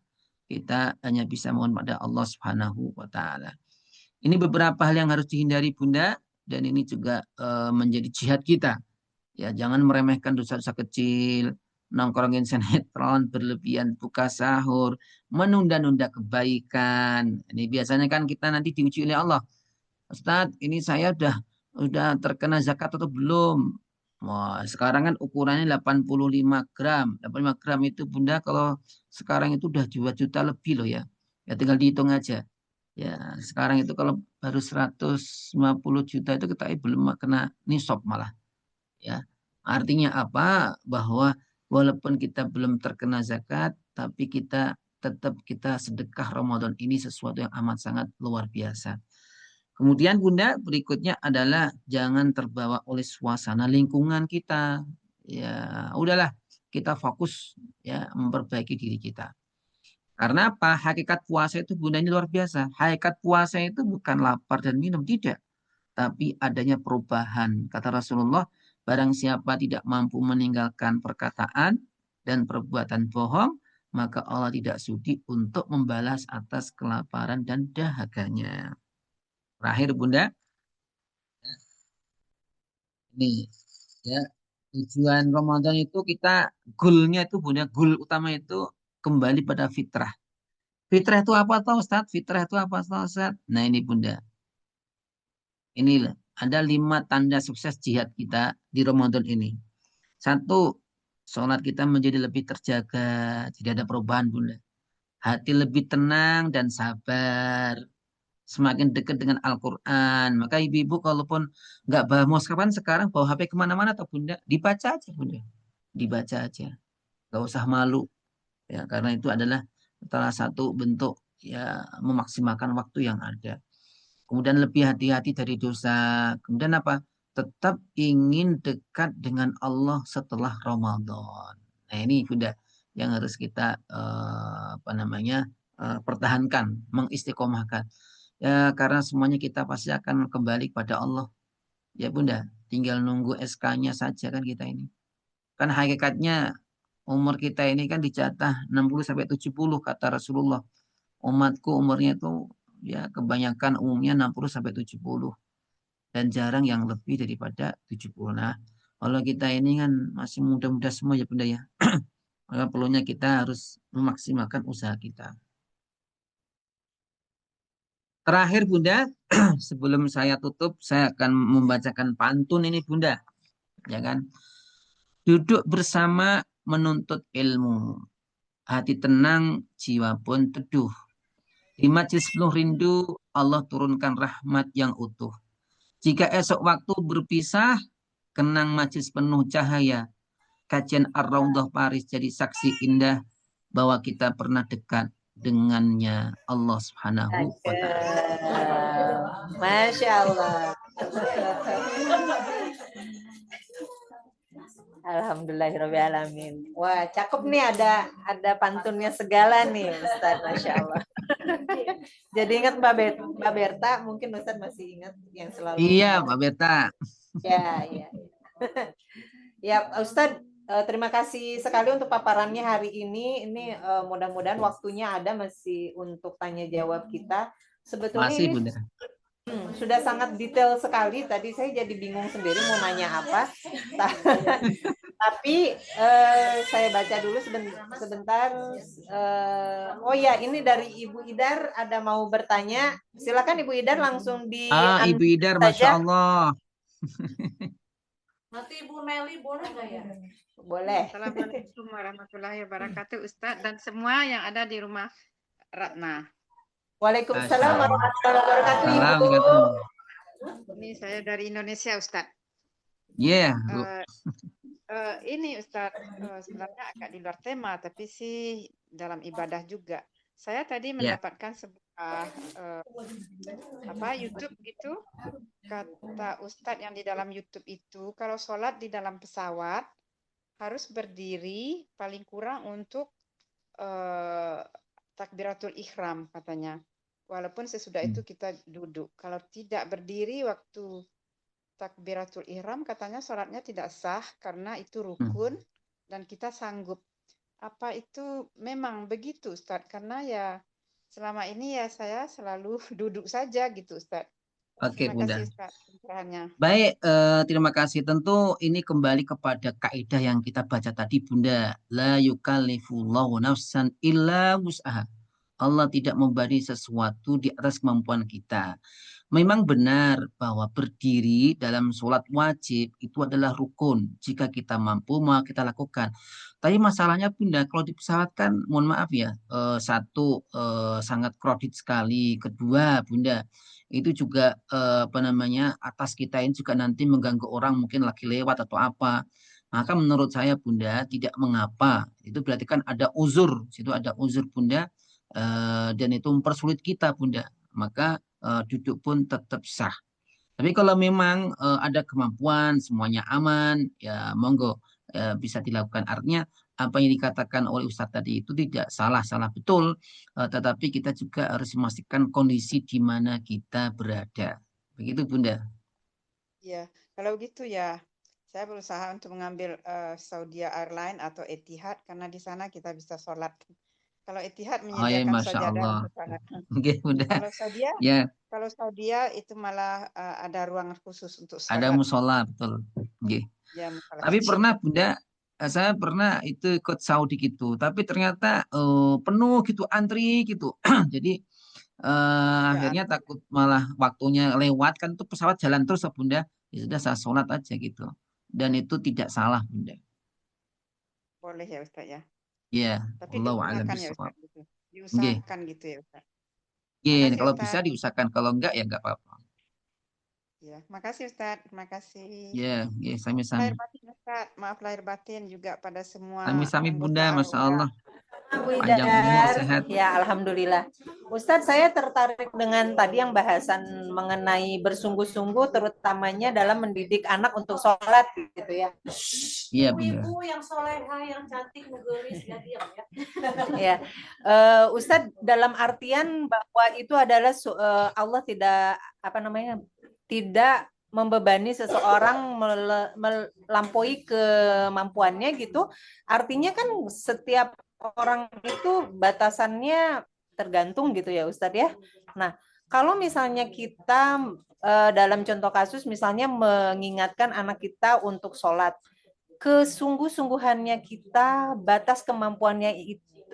kita hanya bisa mohon pada Allah Subhanahu wa taala. Ini beberapa hal yang harus dihindari Bunda dan ini juga menjadi jihad kita. Ya, jangan meremehkan dosa-dosa kecil, nongkrongin sinetron, berlebihan buka sahur, menunda-nunda kebaikan. Ini biasanya kan kita nanti diuji oleh Allah. Ustadz, ini saya udah terkena zakat atau belum? Wah, sekarang kan ukurannya 85 gram. 85 gram itu Bunda kalau sekarang itu udah 2 juta lebih loh ya. Ya tinggal dihitung aja. Ya, sekarang itu kalau baru 150 juta itu kita belum kena nisab malah. Ya, artinya apa? Bahwa walaupun kita belum terkena zakat, tapi kita tetap kita sedekah Ramadan ini sesuatu yang amat sangat luar biasa. Kemudian Bunda, berikutnya adalah jangan terbawa oleh suasana lingkungan kita. Ya, udahlah, kita fokus ya memperbaiki diri kita. Karena apa? Hakikat puasa itu Bunda ini luar biasa. Hakikat puasa itu bukan lapar dan minum, tidak. Tapi adanya perubahan. Kata Rasulullah, barang siapa tidak mampu meninggalkan perkataan dan perbuatan bohong, maka Allah tidak sudi untuk membalas atas kelaparan dan dahaganya. Terakhir Bunda, ini ya tujuan Ramadan itu kita goalnya itu Bunda, goal utama itu kembali pada fitrah. Fitrah itu apa toh Ustaz? Fitrah itu apa toh Ustaz? Nah ini Bunda, inilah ada 5 tanda sukses jihad kita di Ramadan ini. Satu, sholat kita menjadi lebih terjaga, tidak ada perubahan Bunda. Hati lebih tenang dan sabar, semakin dekat dengan Al-Quran. Maka ibu-ibu kalaupun nggak bawa mushafan sekarang bawa HP kemana-mana atau Bunda, dibaca aja Bunda, dibaca aja, nggak usah malu ya, karena itu adalah salah satu bentuk ya memaksimalkan waktu yang ada. Kemudian lebih hati-hati dari dosa. Kemudian apa? Tetap ingin dekat dengan Allah setelah Ramadan. Nah ini Bunda yang harus kita apa namanya pertahankan, mengistiqomahkan. Ya karena semuanya kita pasti akan kembali kepada Allah. Ya Bunda, tinggal nunggu SK-nya saja kan kita ini. Kan hakikatnya umur kita ini kan dijatah 60 sampai 70 kata Rasulullah. Umatku umurnya itu ya kebanyakan umumnya 60 sampai 70 dan jarang yang lebih daripada 70. Nah, kalau kita ini kan masih muda-muda semua ya Bunda ya. Maka perlunya kita harus memaksimalkan usaha kita. Terakhir Bunda, sebelum saya tutup, saya akan membacakan pantun ini Bunda, ya kan? Duduk bersama menuntut ilmu, hati tenang, jiwa pun teduh. Di majlis penuh rindu, Allah turunkan rahmat yang utuh. Jika esok waktu berpisah, kenang majlis penuh cahaya. Kajian Ar-Raudhah Paris jadi saksi indah bahwa kita pernah dekat dengannya Allah Subhanahu wa taala. Masya Allah. Alhamdulillahirobbilalamin. Wah, cakep nih, ada pantunnya segala nih, Ustaz, Masya Allah. Jadi ingat Mbak Berta, mungkin Ustaz masih ingat yang selalu. Iya, Mbak Berta. Ya, ya. Ya, Ustaz, terima kasih sekali untuk paparannya hari ini. Ini mudah-mudahan waktunya ada masih untuk tanya jawab kita. Sebetulnya Masih ini Bunda. sudah sangat detail sekali. Tadi saya jadi bingung sendiri mau nanya apa. Tapi saya baca dulu sebentar. Oh ya, ini dari Ibu Idar ada mau bertanya. Silakan Ibu Idar langsung di Ibu Idar, Masya saja. Allah. Nanti Ibu Meli boleh nggak ya? Boleh. Assalamualaikum warahmatullahi wabarakatuh Ustadz dan semua yang ada di rumah Ratna. Waalaikumsalam warahmatullahi wabarakatuh Ibu. Ini saya dari Indonesia Ustadz. Iya. Ini Ustadz sebenarnya agak di luar tema tapi sih dalam ibadah juga. Saya tadi mendapatkan sebuah YouTube gitu. Kata Ustadz yang di dalam YouTube itu kalau sholat di dalam pesawat harus berdiri paling kurang untuk takbiratul ihram katanya. Walaupun sesudah itu kita duduk. Kalau tidak berdiri waktu takbiratul ihram katanya sholatnya tidak sah karena itu rukun dan kita sanggup. Apa itu memang begitu Ustadz? Karena ya selama ini ya saya selalu duduk saja gitu Ustadz. Oke, Terima Bunda. kasih Ustadz pencerahannya. Baik, terima kasih. Tentu ini kembali kepada kaidah yang kita baca tadi, Bunda. La yukallifullahu nafsan illa wus'aha. Allah tidak memberi sesuatu di atas kemampuan kita. Memang benar bahwa berdiri dalam sholat wajib itu adalah rukun. Jika kita mampu, maka kita lakukan. Tapi masalahnya Bunda, kalau di pesawat kan, mohon maaf ya, satu sangat crowded sekali. Kedua, Bunda, itu juga apa namanya atas kita ini juga nanti mengganggu orang mungkin lagi lewat atau apa. Maka menurut saya Bunda tidak mengapa. Itu berarti kan ada uzur, situ ada uzur Bunda. Dan itu mempersulit kita Bunda, maka duduk pun tetap sah. Tapi kalau memang ada kemampuan, semuanya aman, ya monggo bisa dilakukan. Artinya apa yang dikatakan oleh Ustadz tadi itu tidak salah betul, tetapi kita juga harus memastikan kondisi di mana kita berada. Begitu Bunda. Ya, kalau gitu ya, saya berusaha untuk mengambil Saudi Airlines atau Etihad karena di sana kita bisa sholat Kalau Etihad Oh ya, menyediakan Masya sajadah Allah. untuk anak. Oke, Bunda. Ya, Kalau Sadia itu malah ada ruangan khusus untuk ada sholat. musola, betul. Oke. Ya, musola Tapi kecil. pernah Bunda, saya pernah itu ikut Saudi gitu, tapi ternyata penuh gitu, antri gitu. Jadi akhirnya takut malah waktunya lewat, kan tuh pesawat jalan terus ya Bunda. Ya sudah, saya sholat aja gitu. Dan itu tidak salah Bunda. Boleh ya Ustaz ya. Ya, Tapi Allahu a'lam diusahakan ya bishawab. Ustaz gitu. Nggih. Diusahakan gitu ya Ustaz. Nggih, Makasih kalau bisa Ustaz. diusahakan, kalau enggak ya enggak apa-apa. Ya, makasih Ustaz. Terima kasih. Ya, nggih, sami-sami. Lahir batin Ustaz. Maaf lahir batin juga pada semua Sami-sami anggota Bunda, Masya Arwah. Allah. Bu Panjang umur, Idar, sehat. ya alhamdulillah. Ustadz, saya tertarik dengan tadi yang bahasan mengenai bersungguh-sungguh, terutamanya dalam mendidik anak untuk sholat, gitu ya. Iya, Bunda. Ibu yang soleha, yang cantik, nugelis, ya diam ya. Ya, Ustadz, dalam artian bahwa itu adalah Allah tidak tidak membebani seseorang melampaui kemampuannya gitu. Artinya kan setiap orang itu batasannya tergantung gitu ya Ustadz ya. Nah, kalau misalnya kita dalam contoh kasus misalnya mengingatkan anak kita untuk sholat, kesungguh-sungguhannya kita, batas kemampuannya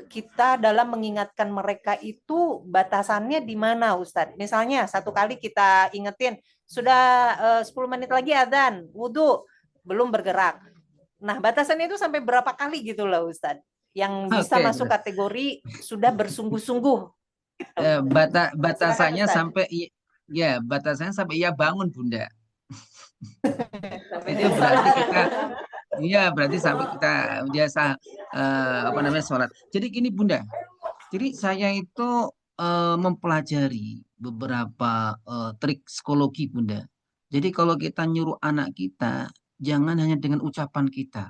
kita dalam mengingatkan mereka itu batasannya di mana Ustadz? Misalnya satu kali kita ingetin, sudah 10 menit lagi adzan, wudhu, belum bergerak. Nah, batasannya itu sampai berapa kali gitu loh Ustadz? Yang bisa masuk kategori sudah bersungguh-sungguh. Batasannya sampai batasannya sampai ia bangun Bunda. Itu berarti kita berarti sampai kita biasa sholat. Jadi gini Bunda. Jadi saya itu mempelajari beberapa trik psikologi Bunda. Jadi kalau kita nyuruh anak kita, jangan hanya dengan ucapan kita.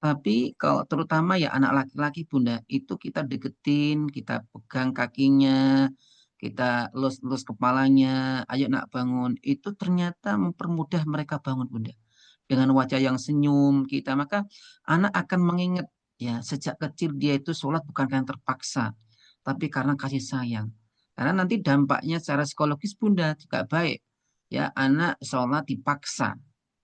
Tapi kalau terutama ya anak laki-laki Bunda, itu kita deketin, kita pegang kakinya, kita lus-lus kepalanya, ayo nak bangun. Itu ternyata mempermudah mereka bangun Bunda. Dengan wajah yang senyum kita, maka anak akan mengingat ya sejak kecil dia itu sholat bukan karena terpaksa, tapi karena kasih sayang. Karena nanti dampaknya secara psikologis Bunda juga baik. Ya, anak sholat dipaksa.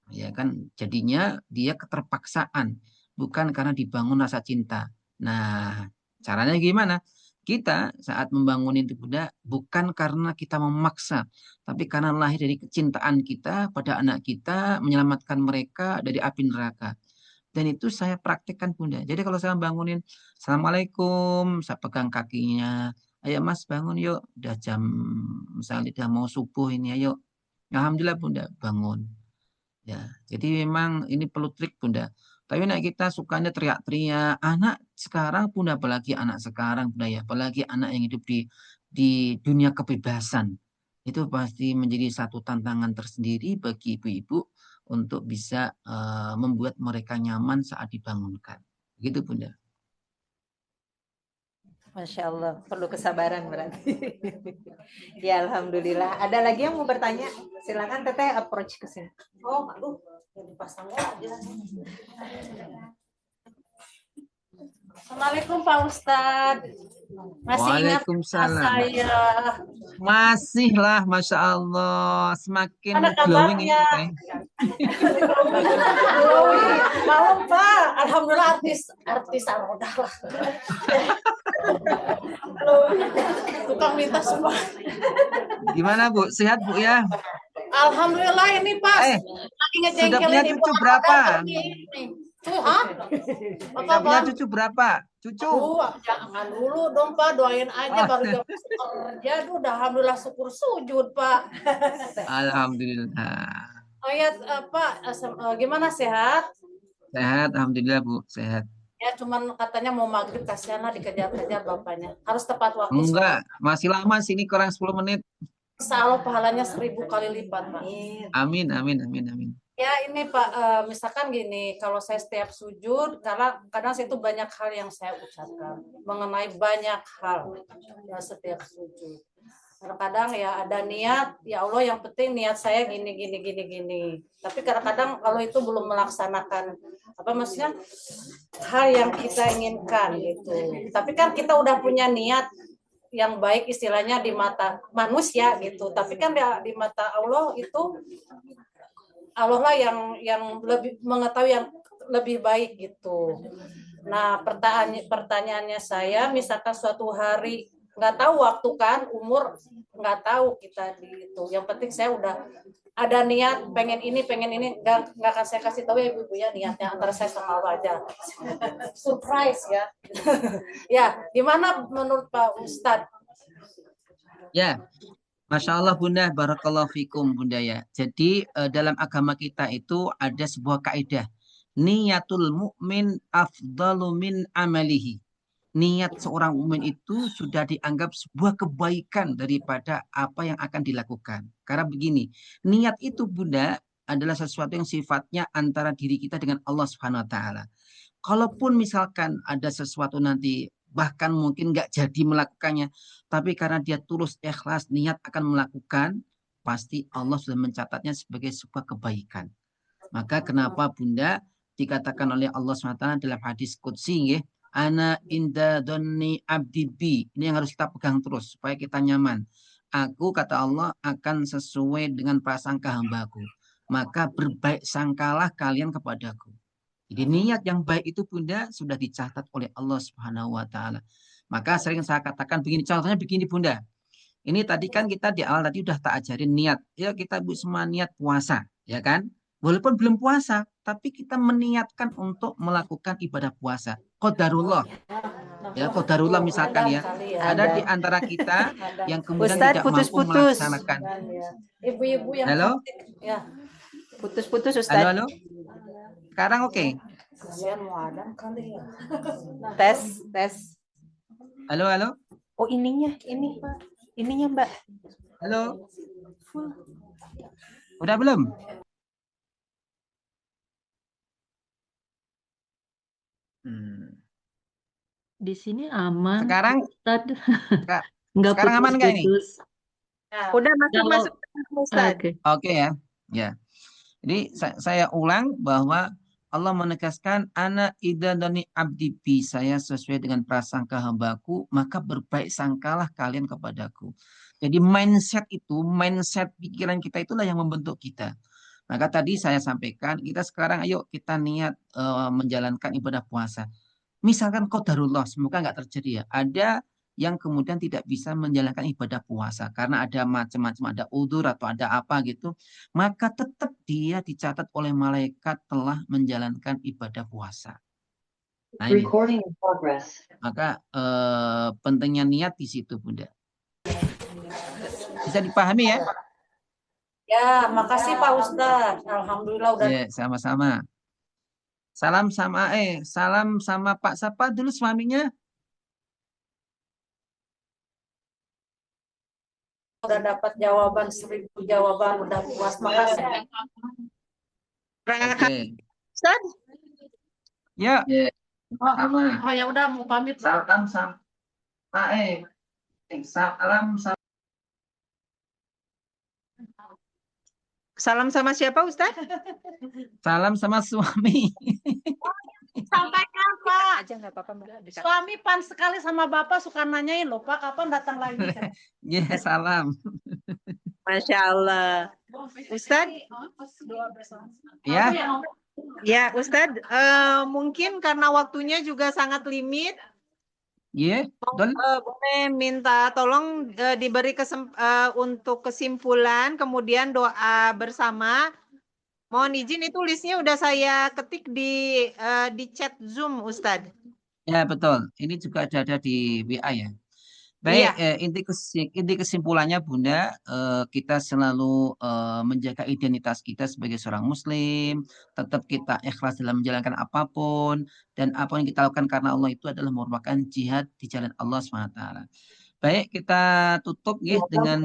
Ya kan, jadinya dia keterpaksaan bukan karena dibangun rasa cinta. Nah, caranya gimana? Kita saat membangun itu Bunda bukan karena kita memaksa, tapi karena lahir dari kecintaan kita pada anak kita, menyelamatkan mereka dari api neraka. Dan itu saya praktekkan Bunda. Jadi kalau saya bangunin, Assalamualaikum, saya pegang kakinya, ayo Mas bangun yuk, udah jam, misalnya udah mau subuh ini, ayo. Alhamdulillah Bunda, bangun. Ya, jadi memang ini perlu trik Bunda. Tapi nak kita sukanya teriak-teriak. Anak sekarang Bunda, apalagi anak sekarang Bunda ya, apalagi anak yang hidup di dunia kebebasan. Itu pasti menjadi satu tantangan tersendiri bagi ibu-ibu untuk bisa membuat mereka nyaman saat dibangunkan. Gitu Bunda. Masya Allah, perlu kesabaran berarti. Ya, alhamdulillah. Ada lagi yang mau bertanya? Silakan Teteh approach ke sini. Oh, aduh, dipasang aja. Assalamualaikum Pak Ustadz. Masih ingat saya? Masih lah, Masya Allah. Semakin glowing ini Teteh. Malam Pak, alhamdulillah artis udah lah. Tukang minta semua. Gimana Bu? Sehat Bu ya? Alhamdulillah ini Pak. Lagi ngejengkelin sudah punya cucu berapa? Sudah punya cucu berapa? Cucu? Jangan dulu dong Pak, doain aja baru jam kerja. Udah alhamdulillah syukur sujud Pak. Alhamdulillah. Oh ya Pak, gimana sehat? Sehat, alhamdulillah Bu, sehat. Ya cuman katanya mau maghrib, kasihan lah dikejar-kejar bapaknya. Harus tepat waktu. Enggak, masih lama sini kurang 10 menit. Insya Allah pahalanya 1000 kali lipat Pak. Amin, amin, amin, amin. Ya ini Pak, misalkan gini, kalau saya setiap sujud, karena kadang saya itu banyak hal yang saya ucapkan mengenai banyak hal ya, setiap sujud. Kadang-kadang ya ada niat, ya Allah yang penting niat saya gini gini gini gini. Tapi kadang-kadang kalau itu belum melaksanakan apa maksudnya hal yang kita inginkan gitu. Tapi kan kita udah punya niat yang baik istilahnya di mata manusia gitu. Tapi kan di mata Allah itu Allah lah yang lebih mengetahui yang lebih baik gitu. Nah, pertanyaannya saya, misalkan suatu hari nggak tahu waktu kan, umur nggak tahu kita di itu. Yang penting saya udah ada niat pengen ini nggak akan saya kasih tahu ya ibu ya niatnya antara saya sama Allah aja. Surprise ya. Ya, gimana menurut Pak Ustadz? Ya, Masya Allah Bunda, Barakallahu fikum Bunda ya. Jadi dalam agama kita itu ada sebuah kaidah. Niyatul mu'min afdalu min amalihi. Niat seorang mukmin itu sudah dianggap sebuah kebaikan daripada apa yang akan dilakukan. Karena begini, niat itu Bunda adalah sesuatu yang sifatnya antara diri kita dengan Allah Subhanahu wa taala. Kalaupun misalkan ada sesuatu nanti bahkan mungkin nggak jadi melakukannya, tapi karena dia tulus ikhlas niat akan melakukan, pasti Allah sudah mencatatnya sebagai sebuah kebaikan. Maka kenapa Bunda dikatakan oleh Allah SWT dalam hadis qudsi, ya, ana inda dhanni abdi bi. Ini yang harus kita pegang terus supaya kita nyaman. Aku kata Allah akan sesuai dengan prasangka hambaku. Maka berbaik sangkalah kalian kepadaku. Jadi niat yang baik itu Bunda sudah dicatat oleh Allah Subhanahu wa taala. Maka sering saya katakan begini, contohnya begini Bunda. Ini tadi kan kita di awal tadi udah tak ajarin niat. Ya kita bu semua niat puasa, ya kan? Walaupun belum puasa, tapi kita meniatkan untuk melakukan ibadah puasa. Qadarullah. Ya, qadarullah misalkan ya. Ada di antara kita yang kemudian Ustadz, tidak mampu putus-putus. melaksanakan. Ibu-ibu yang Halo? ya. Putus-putus Halo, Ustadz. halo. Sekarang oke. Kasihan mau ada kali ya. Tes. Halo, halo. Oh ininya, ini Pak. Ininya Mbak. Halo. Udah belum? Di sini aman. Sekarang Nggak sekarang aman nggak ini? putus-putus. Udah Kalau- masuk Ustadz. Oke. Oke ya. Ya. Jadi saya ulang bahwa Allah menegaskan ana idadani abdi bi, saya sesuai dengan prasangka hambaku, maka berbaik sangkalah kalian kepadaku. Jadi mindset pikiran kita itulah yang membentuk kita. Maka tadi saya sampaikan, kita sekarang ayo kita niat menjalankan ibadah puasa. Misalkan qadarullah, semoga nggak terjadi ya. Ada yang kemudian tidak bisa menjalankan ibadah puasa karena ada macam-macam, ada udzur atau ada apa gitu, maka tetap dia dicatat oleh malaikat telah menjalankan ibadah puasa. Nah, ini. Maka pentingnya niat di situ Bunda. Bisa dipahami ya? Ya, makasih Pak Ustadz. Alhamdulillah udah. Ya, sama-sama. Salam sama Pak siapa dulu suaminya? Udah dapat jawaban 1000 jawaban, udah puas. Makasih. Oke. Ustaz? Ya. Oh ya udah mau pamit. Salam sama Salam sama siapa Ustaz? salam sama suami. Sampaikan Pak. Aja nggak apa-apa Mbak. Suami pan sekali sama Bapak, suka nanyain loh Pak kapan datang lagi. Ya, salam. Masya Allah. Ustaz? Ya. Ya Ustaz, mungkin karena waktunya juga sangat limit, Ya, betul. boleh minta tolong diberi untuk kesimpulan, kemudian doa bersama. Mohon izin itu listnya udah saya ketik di chat Zoom, Ustadz. Ya, betul. Ini juga ada di WA ya. Baik, Iya. inti kesimpulannya Bunda, kita selalu menjaga identitas kita sebagai seorang Muslim, tetap kita ikhlas dalam menjalankan apapun, dan apa yang kita lakukan karena Allah itu adalah merupakan jihad di jalan Allah SWT. Baik, kita tutup ya dengan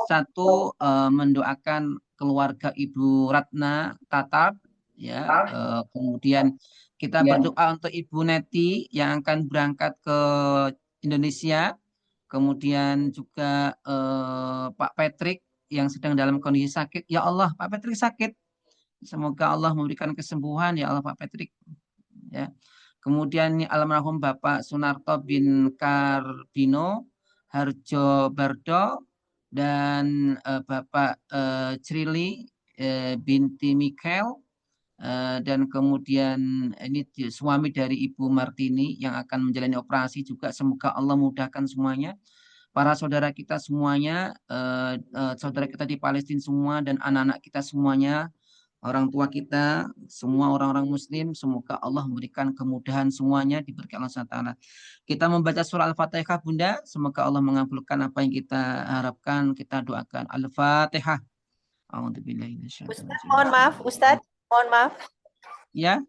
satu mendoakan keluarga Ibu Ratna Tatar, ya. Kemudian kita berdoa untuk Ibu Neti yang akan berangkat ke Indonesia. kemudian juga Pak Patrick yang sedang dalam kondisi sakit. Ya Allah, Pak Patrick sakit. Semoga Allah memberikan kesembuhan ya Allah Pak Patrick. Ya. Kemudian almarhum Bapak Sunarto bin Karbino Harjo Bardo dan Bapak Crili binti Mikael dan kemudian ini suami dari Ibu Martini yang akan menjalani operasi juga. Semoga Allah mudahkan semuanya. Para saudara kita semuanya, saudara kita di Palestina semua dan anak-anak kita semuanya, orang tua kita, semua orang-orang muslim, semoga Allah memberikan kemudahan semuanya, diberikan Allah SWT. Kita membaca surah Al-Fatihah Bunda, semoga Allah mengabulkan apa yang kita harapkan, kita doakan. Al-Fatihah. Ustaz, mohon maaf, Ustaz, mohon maaf. Ya.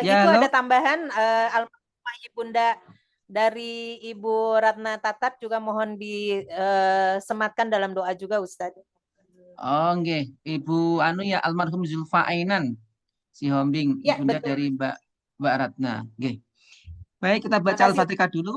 Itu ada tambahan almarhumah Ibunda dari Ibu Ratna Tatat juga mohon disematkan dalam doa juga Ustaz. Oh, nggih. Ibu anu ya almarhum Zulfa Ainan si Hombing, ya, ibunda betul. dari Mbak Ratna. Nggih. Baik, kita baca Al-Fatihah dulu.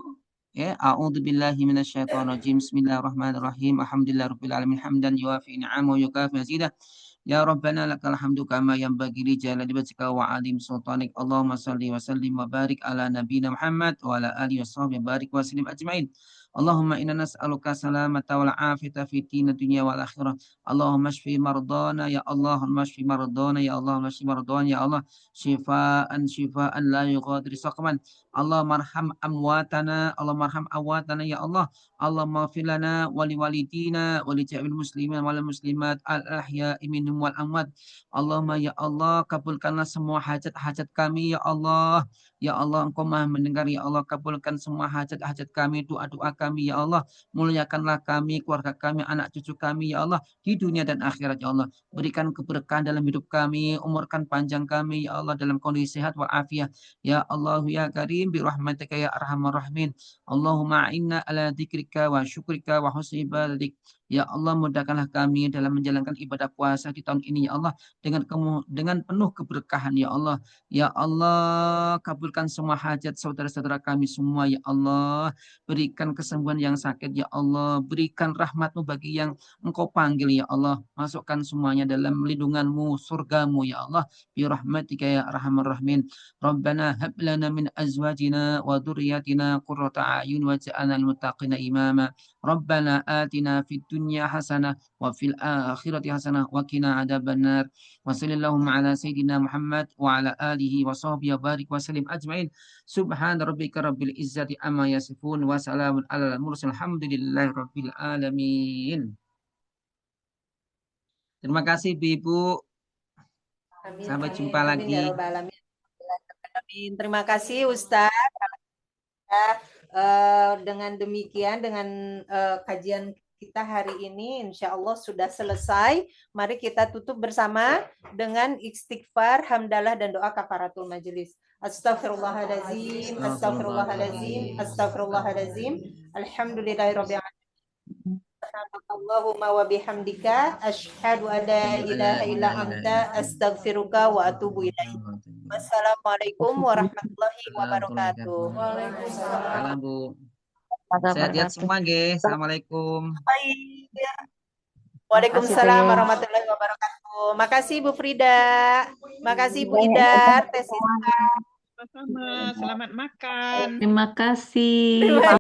Ya, a'udzubillahi minasyaitonirrajim. Bismillahirrahmanirrahim. Alhamdulillahirabbil alamin hamdan yuwafi ni'amahu wa yukafi mazidah. Ya Rabbana lakal hamdu kama yanbaghi li jalali wajhika wa 'azim sultanik. Allahumma shalli wa sallim wa barik ala nabiyyina Muhammad wa ala alihi washabihi barik wa sallim ajmain. Allahumma inna nas'aluka salamata wal afiyata fi dinid dunya wal akhirah. Allahumma shfi mardana ya Allah, shfi mardana ya Allah, shfi mardana ya Allah, shifaan la yughadiru saqaman. Allah marham amwatana, Allah marham amwatana ya Allah. Allah maghfir lana wa li walidina wa li jami'il muslimin wal muslimat al ahya'i minhum wal amwat. Allahumma ya Allah, kabulkanlah semua hajat-hajat kami ya Allah. Ya Allah, Engkau Maha mendengar ya Allah, kabulkan semua hajat-hajat kami, doa-doa kami ya Allah. Muliakanlah kami, keluarga kami, anak cucu kami ya Allah, di dunia dan akhirat ya Allah. Berikan keberkahan dalam hidup kami, umurkan panjang kami ya Allah dalam kondisi sehat walafiat. Ya Allah ya Karim bi rahmatika ya arhamar rahimin. Allahumma inna ala dzikrika wa syukrika wa husni ibadatik. Ya Allah, mudahkanlah kami dalam menjalankan ibadah puasa di tahun ini ya Allah dengan penuh keberkahan ya Allah. Ya Allah, kabulkan semua hajat saudara-saudara kami semua ya Allah. Berikan kesembuhan yang sakit ya Allah. Berikan rahmat-Mu bagi yang Engkau panggil ya Allah. Masukkan semuanya dalam lindungan-Mu, surga-Mu ya Allah. Bi rahmatika ya arhamar rahimin. Rabbana hab lana min azwajina wa dhurriyyatina qurrata a'yun waj'alna lil muttaqina imama. Rabbana atina fid dunya hasanah wa fil akhirati hasanah wa qina adzabannar. Wa sallallahu ala sayyidina Muhammad wa ala alihi wa sahbihi wa barik wa sallim ajmain. Subhana rabbika rabbil izzati amma yasifun wa salamun alal mursalin. Alhamdulillahi rabbil alamin. Terima kasih Ibu. Amin, Sampai amin, jumpa amin, lagi. ya Rabbal alamin. Amin. Terima kasih Ustaz. Dengan demikian, dengan kajian kita hari ini, insya Allah sudah selesai. Mari kita tutup bersama dengan istighfar, hamdalah, dan doa kafaratul majelis. Astaghfirullahaladzim, astaghfirullahaladzim, astaghfirullahaladzim. Alhamdulillahirabbil alamin. Allahumma wa bihamdika asyhadu an la ilaha illa anta astaghfiruka wa atubu ilaik. Wassalamualaikum warahmatullahi wabarakatuh. Waalaikumsalam Bu. Sehat-sehat semua nggih. Assalamualaikum. Waalaikumsalam warahmatullahi wabarakatuh. Makasih Bu Frida. Makasih Bu Ida. Sama-sama. Selamat makan. Terima kasih.